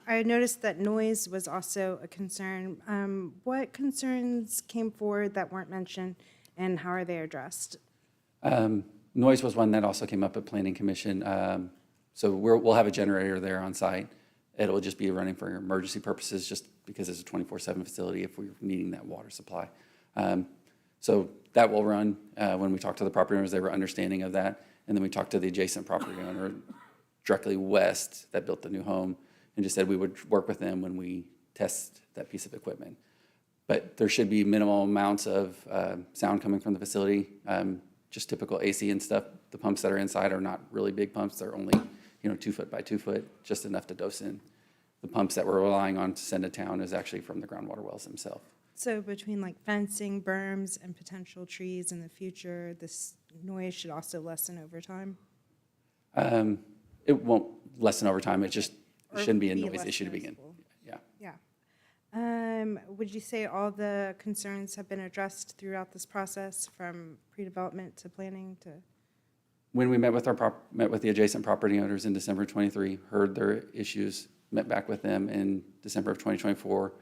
I noticed that noise was also a concern. What concerns came forward that weren't mentioned, and how are they addressed? Noise was one that also came up at Planning Commission. So we'll have a generator there on site. It'll just be running for emergency purposes, just because it's a 24/7 facility if we're needing that water supply. So that will run. When we talked to the property owners, they were understanding of that. And then we talked to the adjacent property owner directly west that built the new home and just said we would work with them when we test that piece of equipment. But there should be minimal amounts of sound coming from the facility, just typical AC and stuff. The pumps that are inside are not really big pumps. They're only 2 foot by 2 foot, just enough to dose in. The pumps that we're relying on to send to town is actually from the groundwater wells themselves. So between like fencing, berms, and potential trees in the future, this noise should also lessen over time? It won't lessen over time. It just Or shouldn't be a be noise less issue to begin. noticeable. Yeah. Yeah. Would you say all the concerns have been addressed throughout this process, from pre-development to planning to? When we met with the adjacent property owners in December 23, heard their issues, met back with them in December of 2024.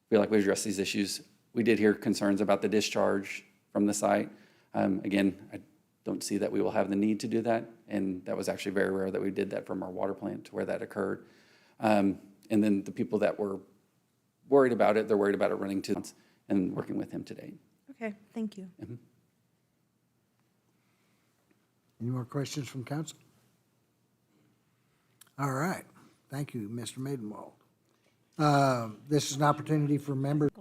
Feel like we addressed these issues. We did hear concerns about the discharge from the site. Again, I don't see that we will have the need to do that, and that was actually very rare that we did that from our water plant to where that occurred. And then the people that were worried about it, they're worried about it running to us and working with him today. Okay, thank you. Mm-hmm. Any more questions from council? All right. Thank you, Mr. Maidenwald. This is an opportunity for members.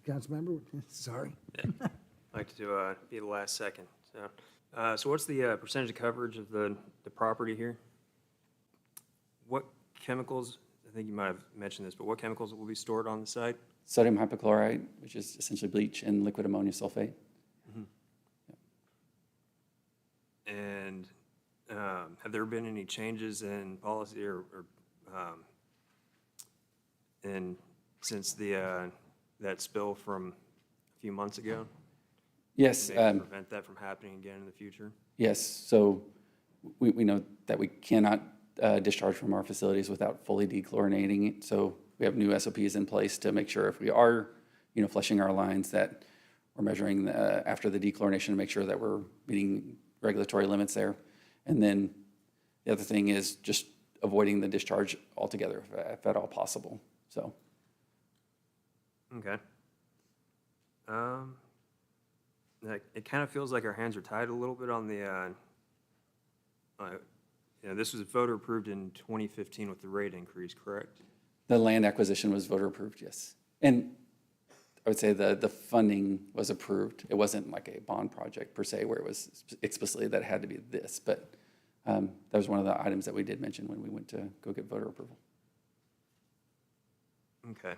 Council member, sorry. I'd like to be the last second. So what's the percentage of coverage of the property here? What chemicals, I think you might have mentioned this, but what chemicals will be stored on the site? sodium hypochlorite, which is essentially bleach, and liquid ammonia sulfate. And have there been any changes in policy and since that spill from a few months ago? Yes. Maybe prevent that from happening again in the future? Yes, so we know that we cannot discharge from our facilities without fully dechlorinating it. So we have new SOPs in place to make sure if we are, flushing our lines, that we're measuring after the dechlorination to make sure that we're meeting regulatory limits there. And then the other thing is just avoiding the discharge altogether, if at all possible. So. Okay. It kind of feels like our hands are tied a little bit on the, this was voter approved in 2015 with the rate increase, correct? The land acquisition was voter approved, yes. And I would say the funding was approved. It wasn't like a bond project per se where it was explicitly that it had to be this, but that was one of the items that we did mention when we went to go get voter approval. Okay.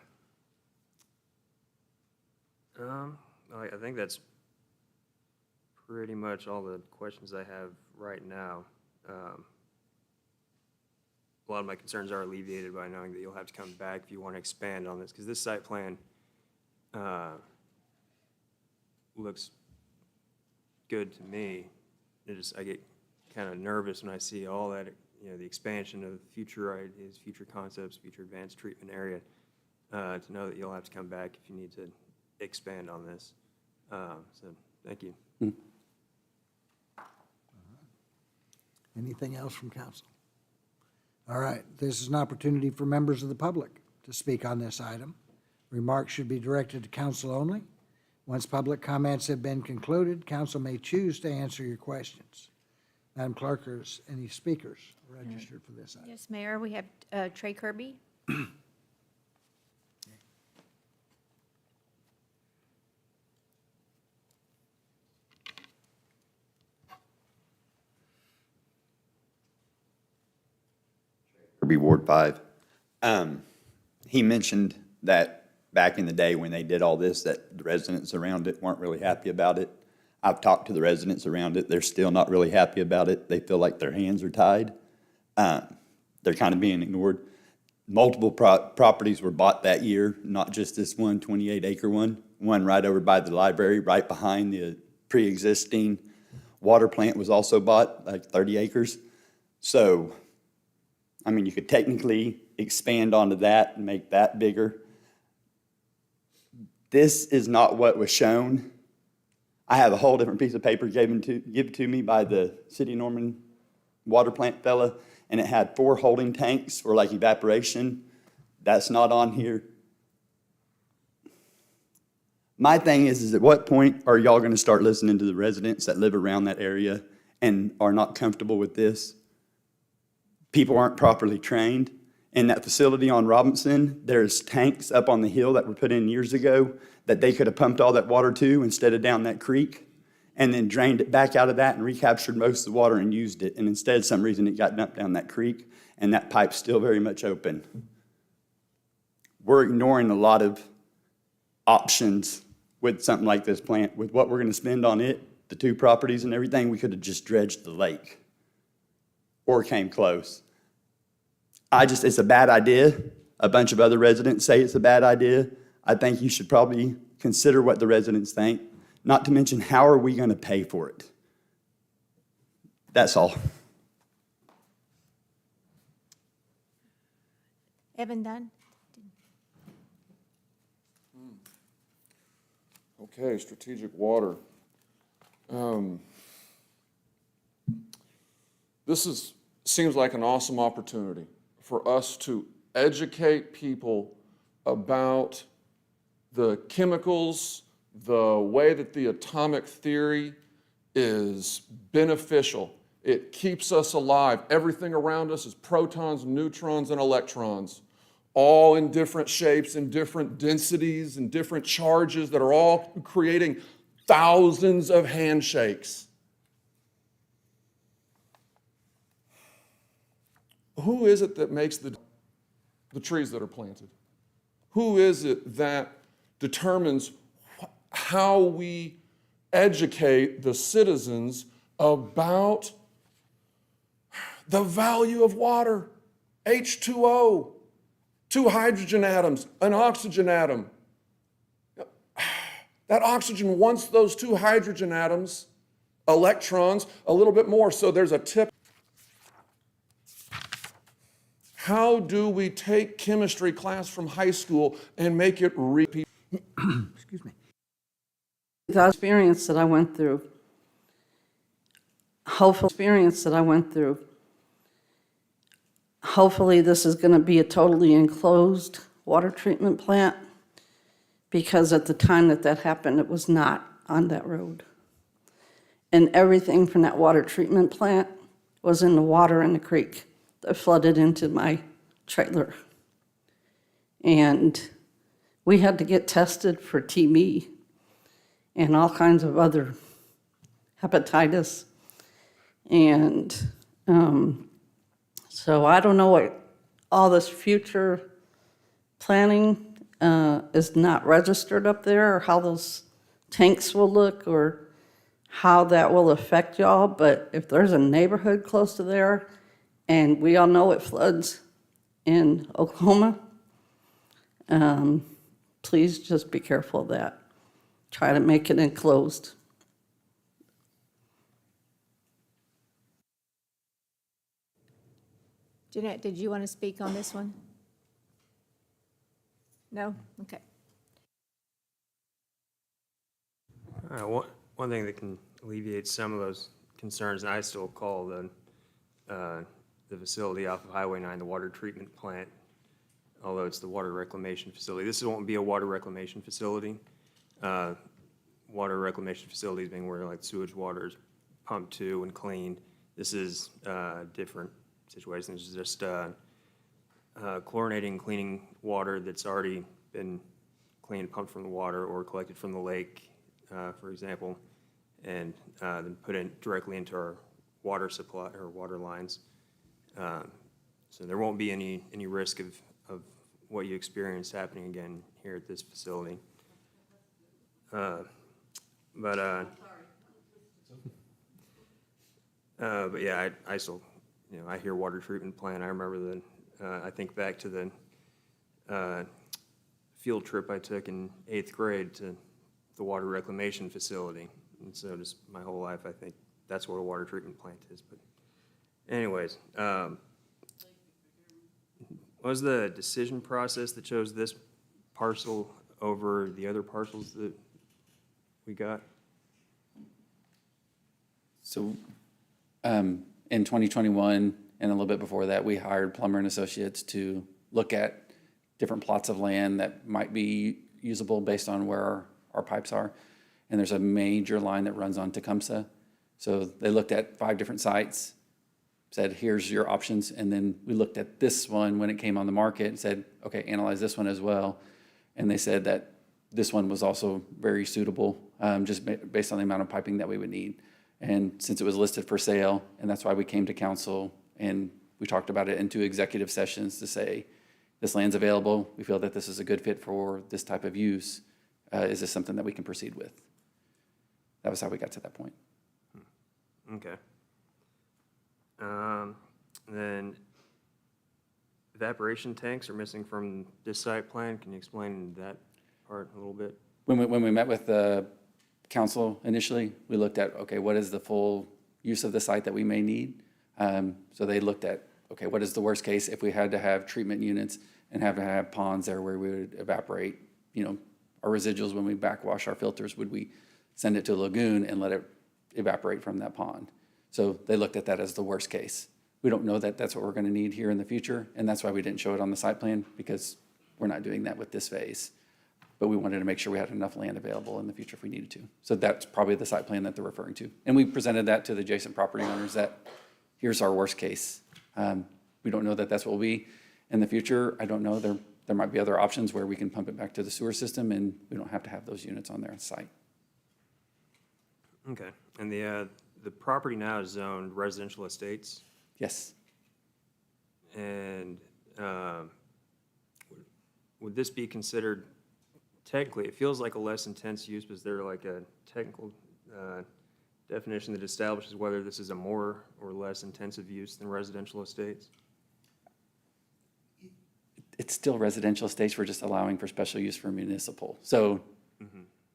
I think that's pretty much all the questions I have right now. A lot of my concerns are alleviated by knowing that you'll have to come back if you want to expand on this, because this site plan looks good to me. I get kind of nervous when I see all that, the expansion of future ideas, future concepts, future advanced treatment area, to know that you'll have to come back if you need to expand on this. So thank you. Anything else from council? All right, this is an opportunity for members of the public to speak on this item. Remarks should be directed to council only. Once public comments have been concluded, council may choose to answer your questions. Madam Clerk, is any speakers registered for this item? Yes, Mayor, we have Trey Kirby. Kirby, Ward 5. He mentioned that back in the day when they did all this, that the residents around it weren't really happy about it. I've talked to the residents around it. They're still not really happy about it. They feel like their hands are tied. They're kind of being ignored. Multiple properties were bought that year, not just this one 28-acre one right over by the library, right behind the pre-existing water plant was also bought, like 30 acres. So, I mean, you could technically expand onto that and make that bigger. This is not what was shown. I have a whole different piece of paper given to me by the City of Norman water plant fella, and it had 4 holding tanks for like evaporation. That's not on here. My thing is at what point are y'all gonna start listening to the residents that live around that area and are not comfortable with this? People aren't properly trained. In that facility on Robinson, there's tanks up on the hill that were put in years ago that they could have pumped all that water to instead of down that creek, and then drained it back out of that and recaptured most of the water and used it. And instead, some reason it got dumped down that creek, and that pipe's still very much open. We're ignoring a lot of options with something like this plant. With what we're gonna spend on it, the 2 properties and everything, we could have just dredged the lake or came close. It's a bad idea. A bunch of other residents say it's a bad idea. I think you should probably consider what the residents think, not to mention how are we gonna pay for it? That's all. Evan Dunn? Okay, strategic water. This seems like an awesome opportunity for us to educate people about the chemicals, the way that the atomic theory is beneficial. It keeps us alive. Everything around us is protons, neutrons, and electrons, all in different shapes, in different densities, and different charges that are all creating thousands of handshakes. Who is it that makes the trees that are planted? Who is it that determines how we educate the citizens about the value of water? H2O, 2 hydrogen atoms, an oxygen atom. That oxygen wants those 2 hydrogen atoms, electrons, a little bit more, so there's a tip. How do we take chemistry class from high school and make it repeat? Excuse me. The experience that I went through, hopefully this is going to be a totally enclosed water treatment plant, because at the time that that happened, it was not on that road. And everything from that water treatment plant was in the water in the creek that flooded into my trailer. And we had to get tested for TB and all kinds of other hepatitis. And so I don't know what all this future planning is not registered up there, or how those tanks will look, or how that will affect y'all. But if there's a neighborhood close to there, and we all know it floods in Oklahoma, please just be careful of that. Try to make it enclosed. Jeanette, did you want to speak on this one? No? Okay. One thing that can alleviate some of those concerns, and I still call the facility off of Highway 9 the water treatment plant, although it's the water reclamation facility. This won't be a water reclamation facility. Water reclamation facilities being where like sewage water is pumped to and cleaned. This is different situation. This is just chlorinating, cleaning water that's already been cleaned, pumped from the water or collected from the lake, for example, and then put in directly into our water supply or water lines. So there won't be any risk of what you experienced happening again here at this facility. But yeah, I still, I hear water treatment plant. I remember I think back to the field trip I took in 8th grade to the water reclamation facility. And so just my whole life, I think that's where a water treatment plant is. But anyways, what was the decision process that chose this parcel over the other parcels that we got? So in 2021 and a little bit before that, we hired Plummer and Associates to look at different plots of land that might be usable based on where our pipes are. And there's a major line that runs on Tecumseh. So they looked at 5 different sites, said, here's your options. And then we looked at this one when it came on the market and said, okay, analyze this one as well. And they said that this one was also very suitable, just based on the amount of piping that we would need. And since it was listed for sale, and that's why we came to council and we talked about it in 2 executive sessions to say, this land's available, we feel that this is a good fit for this type of use. Is this something that we can proceed with? That was how we got to that point. Okay. Then evaporation tanks are missing from this site plan. Can you explain that part a little bit? When we met with the council initially, we looked at, okay, what is the full use of the site that we may need? So they looked at, okay, what is the worst case if we had to have treatment units and have to have ponds there where we would evaporate, our residuals when we backwash our filters, would we send it to a lagoon and let it evaporate from that pond? So they looked at that as the worst case. We don't know that that's what we're going to need here in the future, and that's why we didn't show it on the site plan, because we're not doing that with this phase. But we wanted to make sure we had enough land available in the future if we needed to. So that's probably the site plan that they're referring to. And we presented that to the adjacent property owners, that here's our worst case. We don't know that that's what will be in the future. I don't know. There might be other options where we can pump it back to the sewer system and we don't have to have those units on their site. Okay. And the property now is zoned residential estates? Yes. And would this be considered, technically, it feels like a less intense use, but is there like a technical definition that establishes whether this is a more or less intensive use than residential estates? It's still residential estates, we're just allowing for special use for municipal. So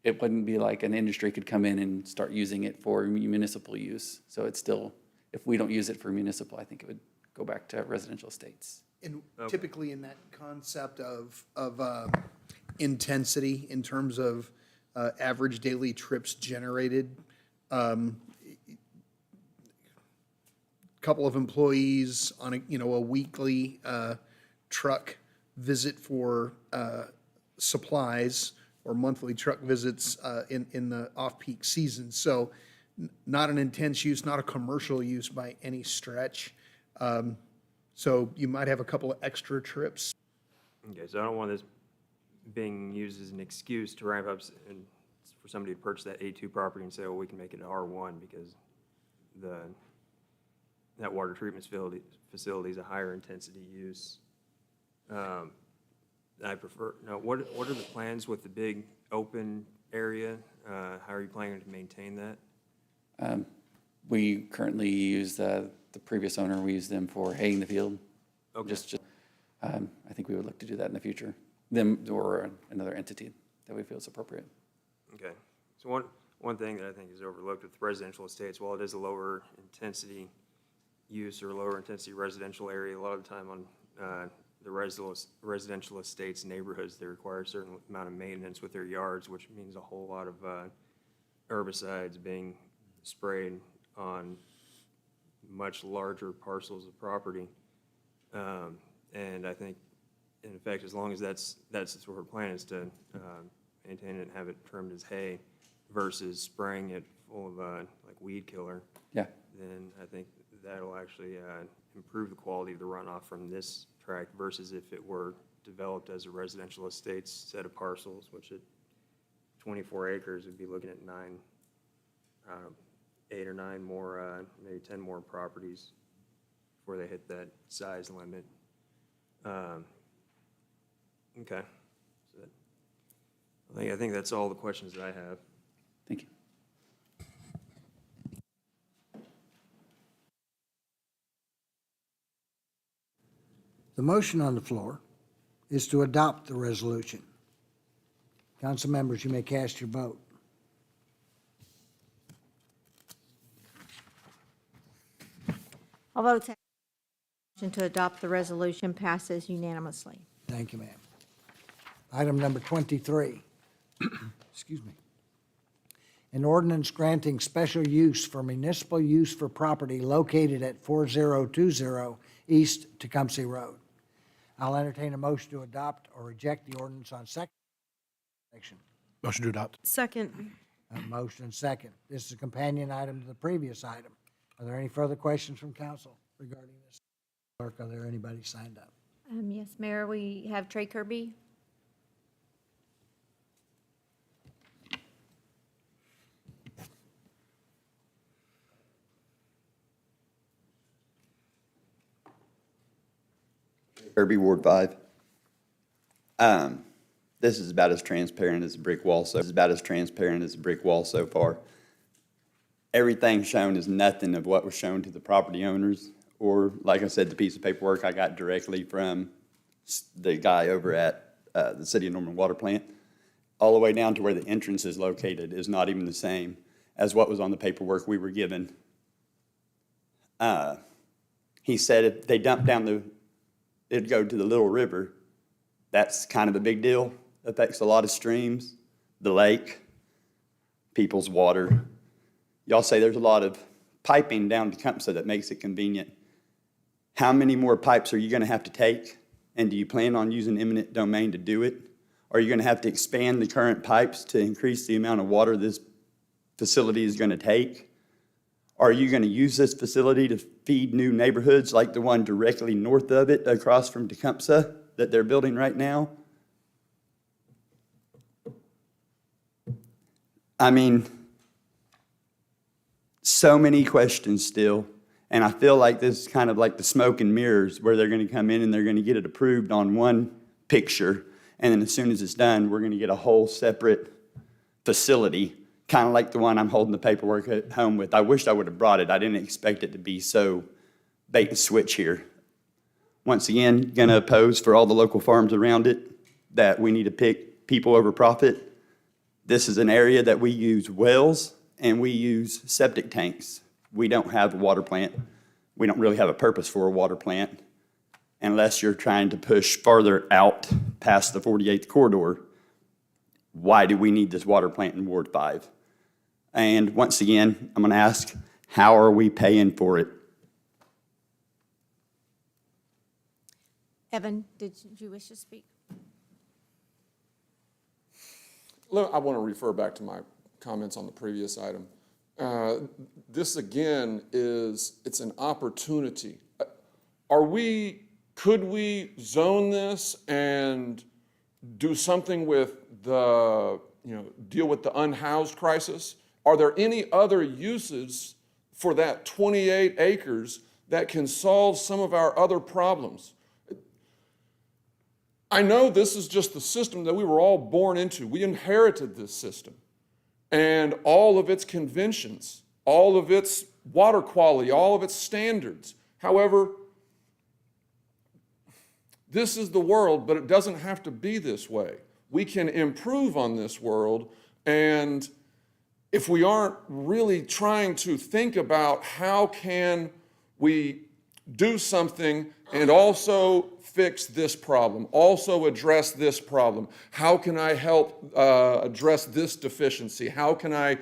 it wouldn't be like an industry could come in and start using it for municipal use. So it's still, if we don't use it for municipal, I think it would go back to residential estates. And typically in that concept of intensity in terms of average daily trips generated, couple of employees on a weekly truck visit for supplies or monthly truck visits in the off-peak season. So not an intense use, not a commercial use by any stretch. So you might have a couple of extra trips. Okay, so I don't want this being used as an excuse to ramp up and for somebody to purchase that A2 property and say, oh, we can make it an R1 because that water treatment facility is a higher intensity use. I prefer, now, what are the plans with the big open area? How are you planning to maintain that? We currently use the previous owner, we use them for haying the field. Okay. I think we would look to do that in the future, them or another entity that we feel is appropriate. Okay. So one thing that I think is overlooked with residential estates, while it is a lower intensity use or lower intensity residential area, a lot of the time on the residential estates neighborhoods, they require a certain amount of maintenance with their yards, which means a whole lot of herbicides being sprayed on much larger parcels of property. And I think, in effect, as long as that's the sort of plan is to maintain it and have it trimmed as hay versus spraying it full of like weed killer, yeah, then I think that'll actually improve the quality of the runoff from this tract versus if it were developed as a residential estates set of parcels, which at 24 acres would be looking at 8 or 9 more, maybe 10 more properties before they hit that size limit. Okay. So I think that's all the questions that I have. Thank you. The motion on the floor is to adopt the resolution. Council members, you may cast your vote. All votes motion to adopt the resolution passes unanimously. Thank you, ma'am. Item number 23. Excuse me. An ordinance granting special use for municipal use for property located at 4020 East Tecumseh Road. I'll entertain a motion to adopt or reject the ordinance on second section. Motion to adopt. Second. A motion and second. This is a companion item to the previous item. Are there any further questions from council regarding this? Clerk, are there anybody signed up? Yes, Mayor, we have Trey Kirby. Kirby, Ward 5. This is about as transparent as a brick wall, so far. Everything shown is nothing of what was shown to the property owners, or, like I said, the piece of paperwork I got directly from the guy over at the City of Norman Water Plant, all the way down to where the entrance is located is not even the same as what was on the paperwork we were given. He said if they dumped down it'd go to the Little River. That's kind of a big deal. Affects a lot of streams, the lake, people's water. Y'all say there's a lot of piping down to Tecumseh that makes it convenient. How many more pipes are you going to have to take? And do you plan on using eminent domain to do it? Are you going to have to expand the current pipes to increase the amount of water this facility is going to take? Are you going to use this facility to feed new neighborhoods like the one directly north of it across from Tecumseh that they're building right now? I mean, so many questions still, and I feel like this is kind of like the smoke and mirrors where they're going to come in and they're going to get it approved on one picture, And then as soon as it's done, we're going to get a whole separate facility, kind of like the one I'm holding the paperwork at home with. I wished I would have brought it. I didn't expect it to be so bait and switch here. Once again, going to oppose for all the local farms around it that we need to pick people over profit. This is an area that we use wells and we use septic tanks. We don't have a water plant. We don't really have a purpose for a water plant unless you're trying to push farther out past the 48th corridor. Why do we need this water plant in Ward 5? And once again, I'm going to ask, how are we paying for it? Evan, did you wish to speak? I want to refer back to my comments on the previous item. This again it's an opportunity. Could we zone this and do something with deal with the unhoused crisis? Are there any other uses for that 28 acres that can solve some of our other problems? I know this is just the system that we were all born into. We inherited this system and all of its conventions, all of its water quality, all of its standards. However, this is the world, but it doesn't have to be this way. We can improve on this world, and if we aren't really trying to think about how can we do something and also fix this problem, also address this problem. How can I help address this deficiency? How can I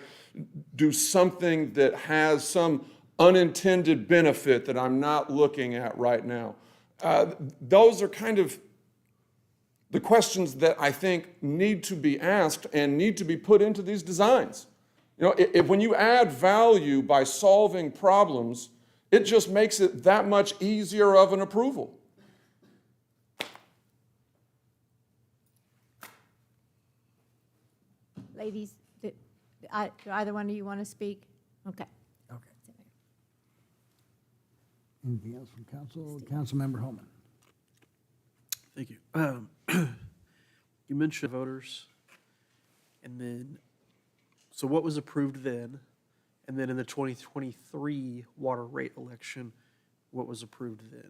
do something that has some unintended benefit that I'm not looking at right now? Those are kind of the questions that I think need to be asked and need to be put into these designs. When you add value by solving problems, it just makes it that much easier of an approval. Ladies, do either one of you want to speak? Okay. Okay. Anything else from council? Councilmember Holman. Thank you. You mentioned voters, and then, so what was approved then? And then in the 2023 water rate election, what was approved then?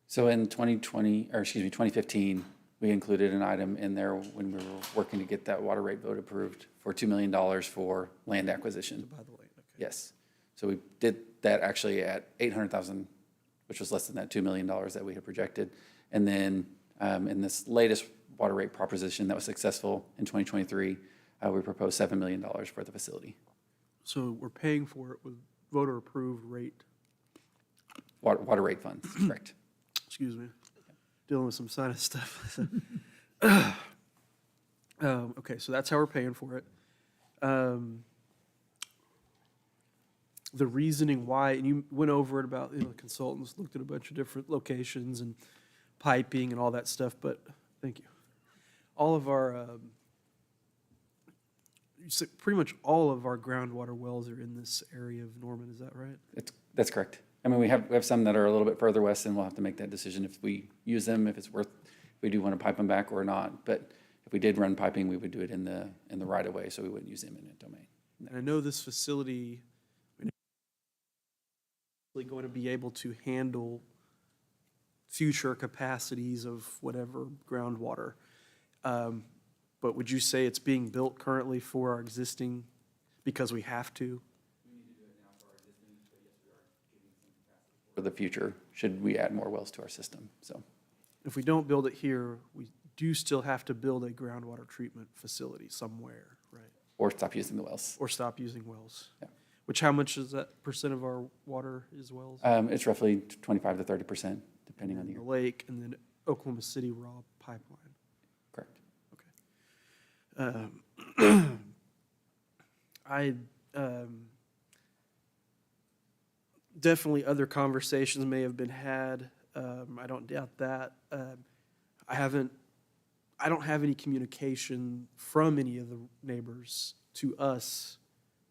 So in 2015, we included an item in there when we were working to get that water rate vote approved for $2 million for land acquisition. By the way, okay. Yes. So we did that actually at 800,000, which was less than that $2 million that we had projected. And then in this latest water rate proposition that was successful in 2023, we proposed $7 million for the facility. So we're paying for it with voter-approved rate. Water rate funds, correct. Excuse me. Dealing with some sinus stuff. Okay, so that's how we're paying for it. The reasoning why, and you went over it about, consultants looked at a bunch of different locations and piping and all that stuff, but, thank you. All of our, pretty much all of our groundwater wells are in this area of Norman, is that right? That's correct. I mean, we have some that are a little bit further west, and we'll have to make that decision if we use them, if it's worth, if we do want to pipe them back or not. But if we did run piping, we would do it in the right of way, so we wouldn't use the eminent domain. And I know this facility is going to be able to handle future capacities of whatever groundwater. But would you say it's being built currently for our existing, because we have to? For the future, should we add more wells to our system, so. If we don't build it here, we do still have to build a groundwater treatment facility somewhere, right? Or stop using the wells. Or stop using wells. Yeah. Which, how much is that percent of our water is wells? It's roughly 25 to 30%, depending on the year. The lake, and then Oklahoma City raw pipeline. Correct. I definitely other conversations may have been had. I don't doubt that. I don't have any communication from any of the neighbors to us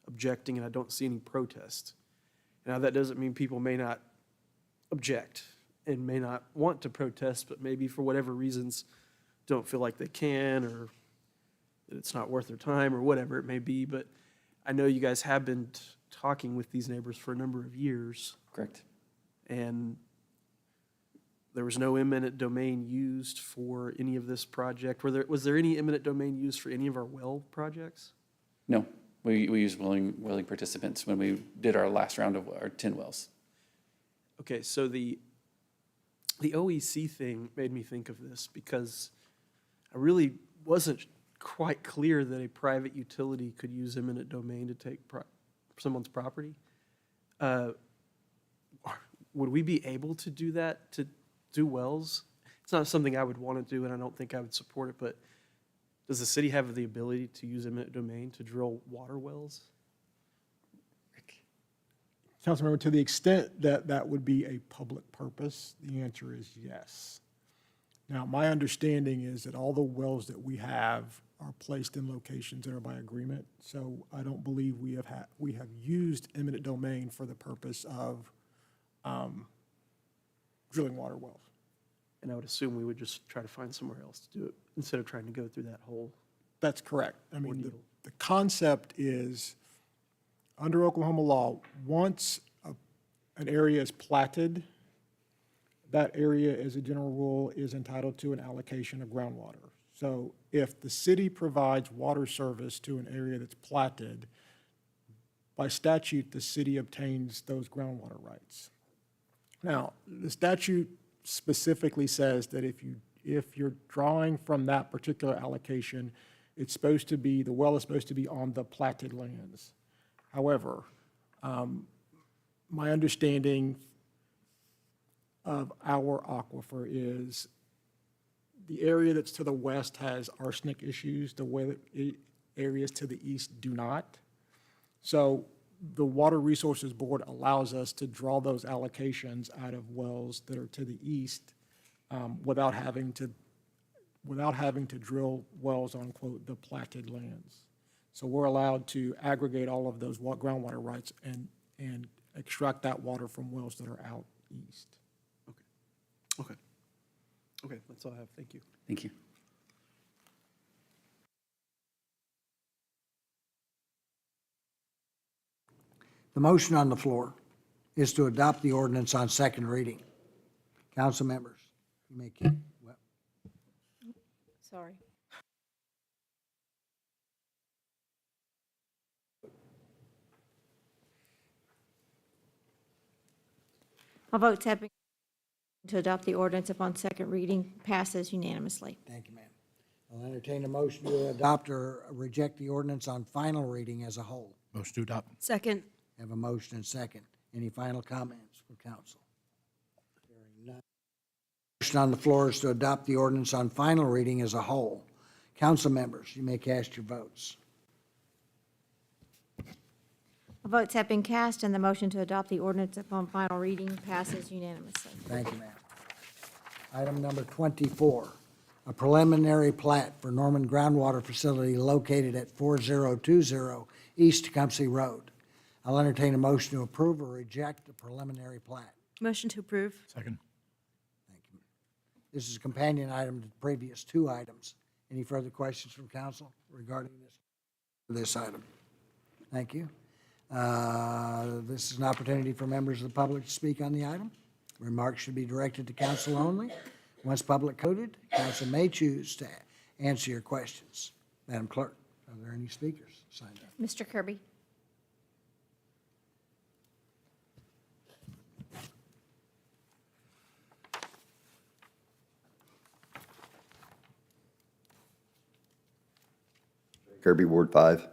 objecting, and I don't see any protest. Now, that doesn't mean people may not object and may not want to protest, but maybe for whatever reasons don't feel like they can, or that it's not worth their time, or whatever it may be. But I know you guys have been talking with these neighbors for a number of years. Correct. And there was no eminent domain used for any of this project. Was there any eminent domain used for any of our well projects? No, we used willing participants when we did our last round of our 10 wells. Okay, so the OEC thing made me think of this because I really wasn't quite clear that a private utility could use eminent domain to take someone's property. Would we be able to do that, to do wells? It's not something I would want to do, and I don't think I would support it, but does the city have the ability to use eminent domain to drill water wells? Councilmember, to the extent that that would be a public purpose, the answer is yes. Now, my understanding is that all the wells that we have are placed in locations that are by agreement, so I don't believe we have used eminent domain for the purpose of drilling water wells. And I would assume we would just try to find somewhere else to do it instead of trying to go through that whole. That's correct. I mean, ordeal. the concept is, under Oklahoma law, once an area is platted, that area, as a general rule, is entitled to an allocation of groundwater. So if the city provides water service to an area that's platted, by statute, the city obtains those groundwater rights. Now, the statute specifically says that if you're drawing from that particular allocation, it's supposed to be, the well is supposed to be on the platted lands. However, my understanding of our aquifer is the area that's to the west has arsenic issues, the areas to the east do not. So the Water Resources Board allows us to draw those allocations out of wells that are to the east without having to drill wells on, quote, the platted lands. So we're allowed to aggregate all of those groundwater rights and extract that water from wells that are out east. Okay, that's all I have. Thank you. Thank you. The motion on the floor is to adopt the ordinance on second reading. Council members, you may keep. Sorry. All votes have been to adopt the ordinance upon second reading, passes unanimously. Thank you, ma'am. I'll entertain a motion to adopt or reject the ordinance on final reading as a whole. Motion to adopt. Second. Have a motion and second. Any final comments from council? Hearing none. Motion on the floor is to adopt the ordinance on final reading as a whole. Council members, you may cast your votes. All votes have been cast, and the motion to adopt the ordinance upon final reading passes unanimously. Thank you, ma'am. Item number 24, a preliminary plat for Norman Groundwater Facility located at 4020 East Tecumseh Road. I'll entertain a motion to approve or reject the preliminary plat. Motion to approve. Second. Thank you. This is a companion item to the previous two items. Any further questions from council regarding this item? Thank you. This is an opportunity for members of the public to speak on the item. Remarks should be directed to council only. Once public coded, council may choose to answer your questions. Madam Clerk, are there any speakers signed up? Mr. Kirby? Kirby, Ward 5.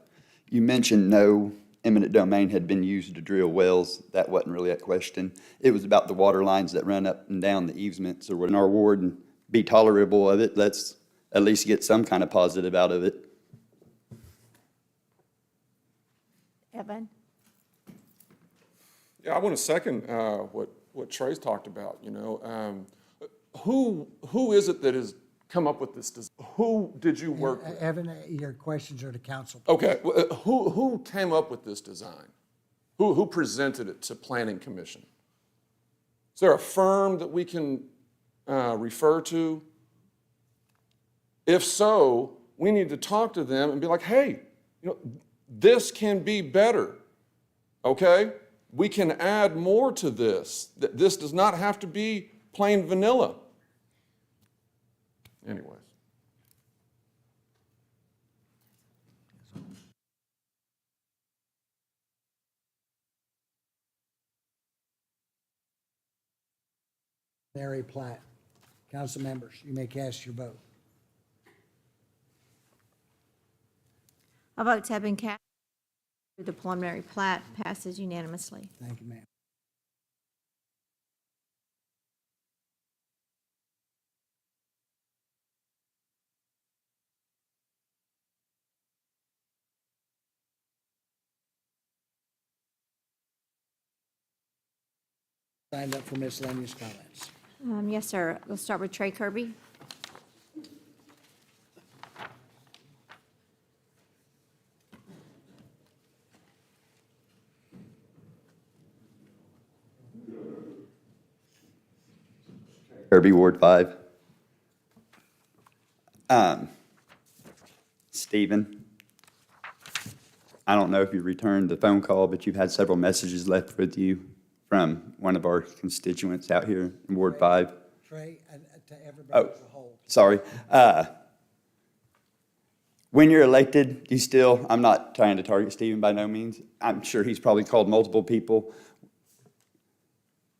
You mentioned no eminent domain had been used to drill wells. That wasn't really a question. It was about the water lines that run up and down the easements or in our ward and be tolerable of it. Let's at least get some kind of positive out of it. Evan? Yeah, I want to second what Trey's talked about, you know. Who is it that has come up with this design? Who did you work with? Evan, your questions are to council. Okay, who came up with this design? Who presented it to Planning Commission? Is there a firm that we can refer to? If so, we need to talk to them and be like, hey, this can be better, okay? We can add more to this. This does not have to be plain vanilla. Anyways. Preliminary plat. Council members, you may cast your vote. All votes have been cast. The preliminary plat passes unanimously. Thank you, ma'am. Signed up for miscellaneous comments. Yes, sir. We'll start with Trey Kirby. Kirby, Ward 5. Stephen, I don't know if you returned the phone call, but you've had several messages left with you from one of our constituents out here in Ward 5. Trey, and to everybody Oh, as a whole. sorry. When you're elected, you still, I'm not trying to target Stephen by no means. I'm sure he's probably called multiple people.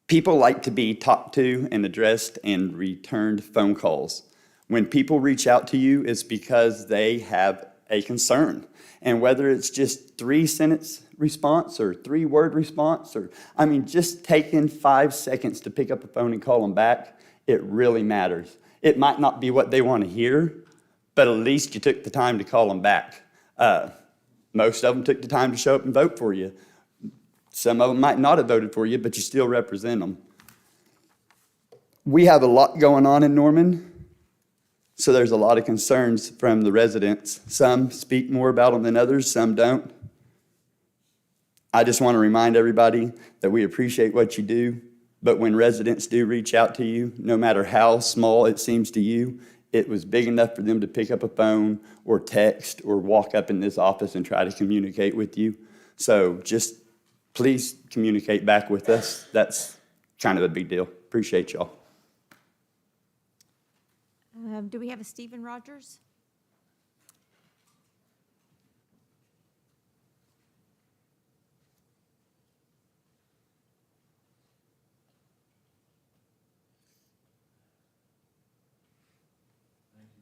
People like to be talked to and addressed and returned phone calls. When people reach out to you, it's because they have a concern. And whether it's just 3-sentence response or 3-word response, or, I mean, just taking 5 seconds to pick up the phone and call them back, it really matters. It might not be what they want to hear, but at least you took the time to call them back. Most of them took the time to show up and vote for you. Some of them might not have voted for you, but you still represent them. We have a lot going on in Norman, so there's a lot of concerns from the residents. Some speak more about them than others, some don't. I just want to remind everybody that we appreciate what you do, but when residents do reach out to you, no matter how small it seems to you, it was big enough for them to pick up a phone or text or walk up in this office and try to communicate with you. So just please communicate back with us. That's kind of a big deal. Appreciate y'all. Do we have a Stephen Rogers?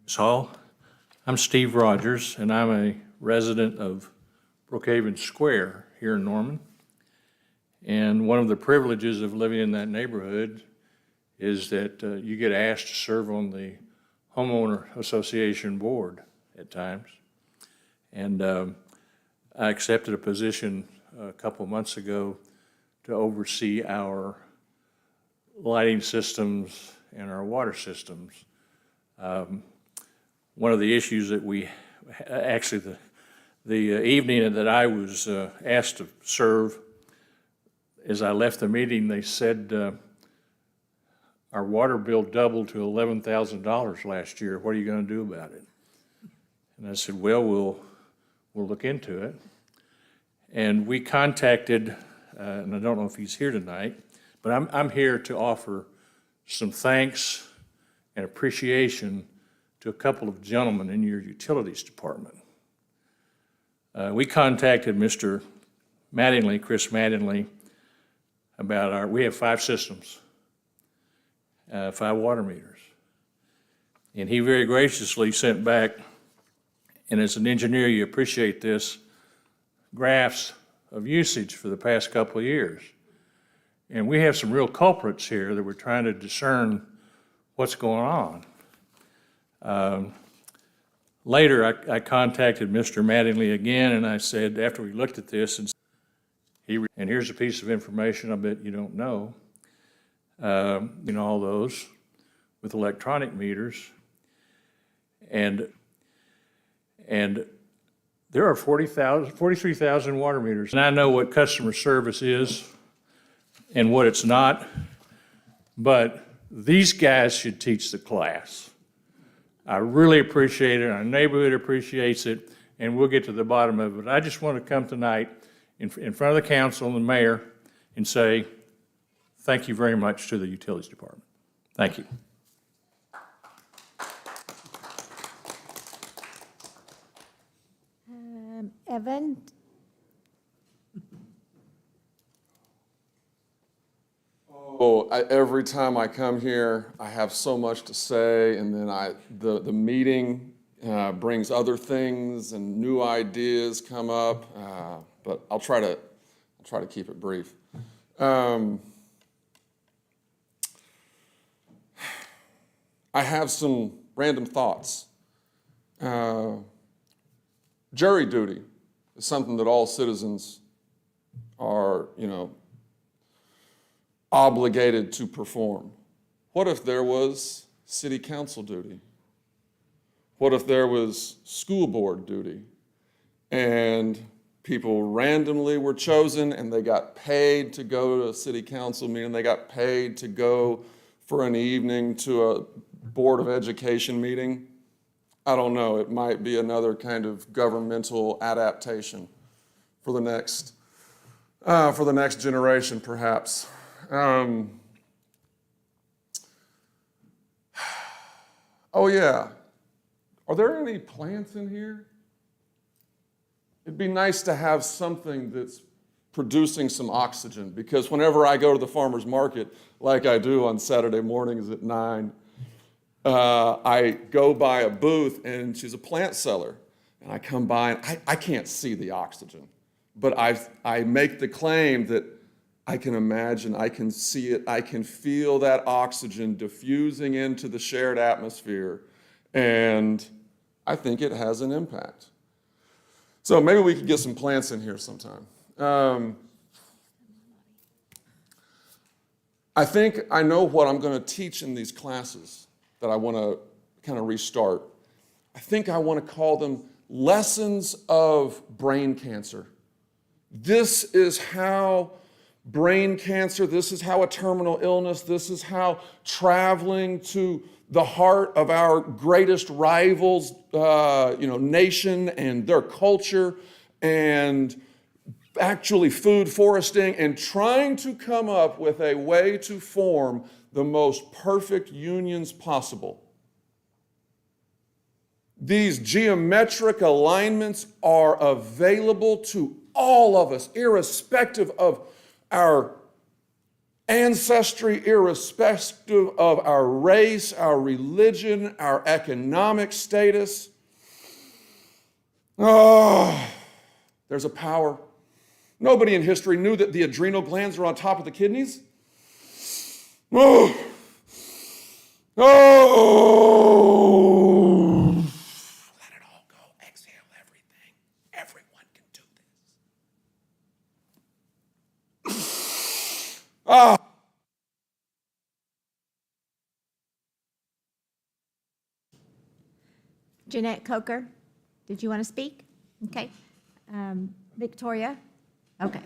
Ms. Hall, I'm Steve Rogers, and I'm a resident of Brookhaven Square here in Norman. And one of the privileges of living in that neighborhood is that you get asked to serve on the homeowner association board at times. And I accepted a position a couple months ago to oversee our lighting systems and our water systems. One of the issues that we, actually the evening that I was asked to serve, as I left the meeting, they said, our water bill doubled to $11,000 last year. What are you going to do about it? And I said, well, we'll look into it. And we contacted, and I don't know if he's here tonight, but I'm here to offer some thanks and appreciation to a couple of gentlemen in your utilities department. We contacted Mr. Mattingly, Chris Mattingly, about we have 5 systems. 5 water meters. And he very graciously sent back, and as an engineer you appreciate this, graphs of usage for the past couple of years. And we have some real culprits here that we're trying to discern what's going on. Later I contacted Mr. Mattingly again, and I said, after we looked at this, and here's a piece of information I bet you don't know. All those with electronic meters, and there are 43,000 water meters. And I know what customer service is and what it's not, but these guys should teach the class. I really appreciate it, our neighborhood appreciates it, and we'll get to the bottom of it. I just want to come tonight in front of the council and the mayor and say, thank you very much to the Utilities Department. Thank you. Evan? Oh, every time I come here, I have so much to say, and then the meeting brings other things and new ideas come up, but I'll try to keep it brief. I have some random thoughts. Jury duty is something that all citizens are, obligated to perform. What if there was city council duty? What if there was school board duty? And people randomly were chosen and they got paid to go to a city council meeting, they got paid to go for an evening to a board of education meeting? I don't know, it might be another kind of governmental adaptation for the next generation, perhaps. Oh yeah, are there any plants in here? It'd be nice to have something that's producing some oxygen, because whenever I go to the farmer's market, like I do on Saturday mornings at 9, I go by a booth and she's a plant seller, and I come by and I can't see the oxygen, but I make the claim that I can imagine, I can see it, I can feel that oxygen diffusing into the shared atmosphere, and I think it has an impact. So maybe we could get some plants in here sometime. I think I know what I'm going to teach in these classes that I want to kind of restart. I think I want to call them lessons of brain cancer. This is how brain cancer, this is how a terminal illness, this is how traveling to the heart of our greatest rivals, nation and their culture, and actually food foresting, and trying to come up with a way to form the most perfect unions possible. These geometric alignments are available to all of us, irrespective of our ancestry, irrespective of our race, our religion, our economic status. Oh, there's a power. Nobody in history knew that the adrenal glands are on top of the kidneys. Oh, let it all go. Exhale everything. Everyone can do this. Jeanette Coker, did you want to speak? Okay. Victoria? Okay.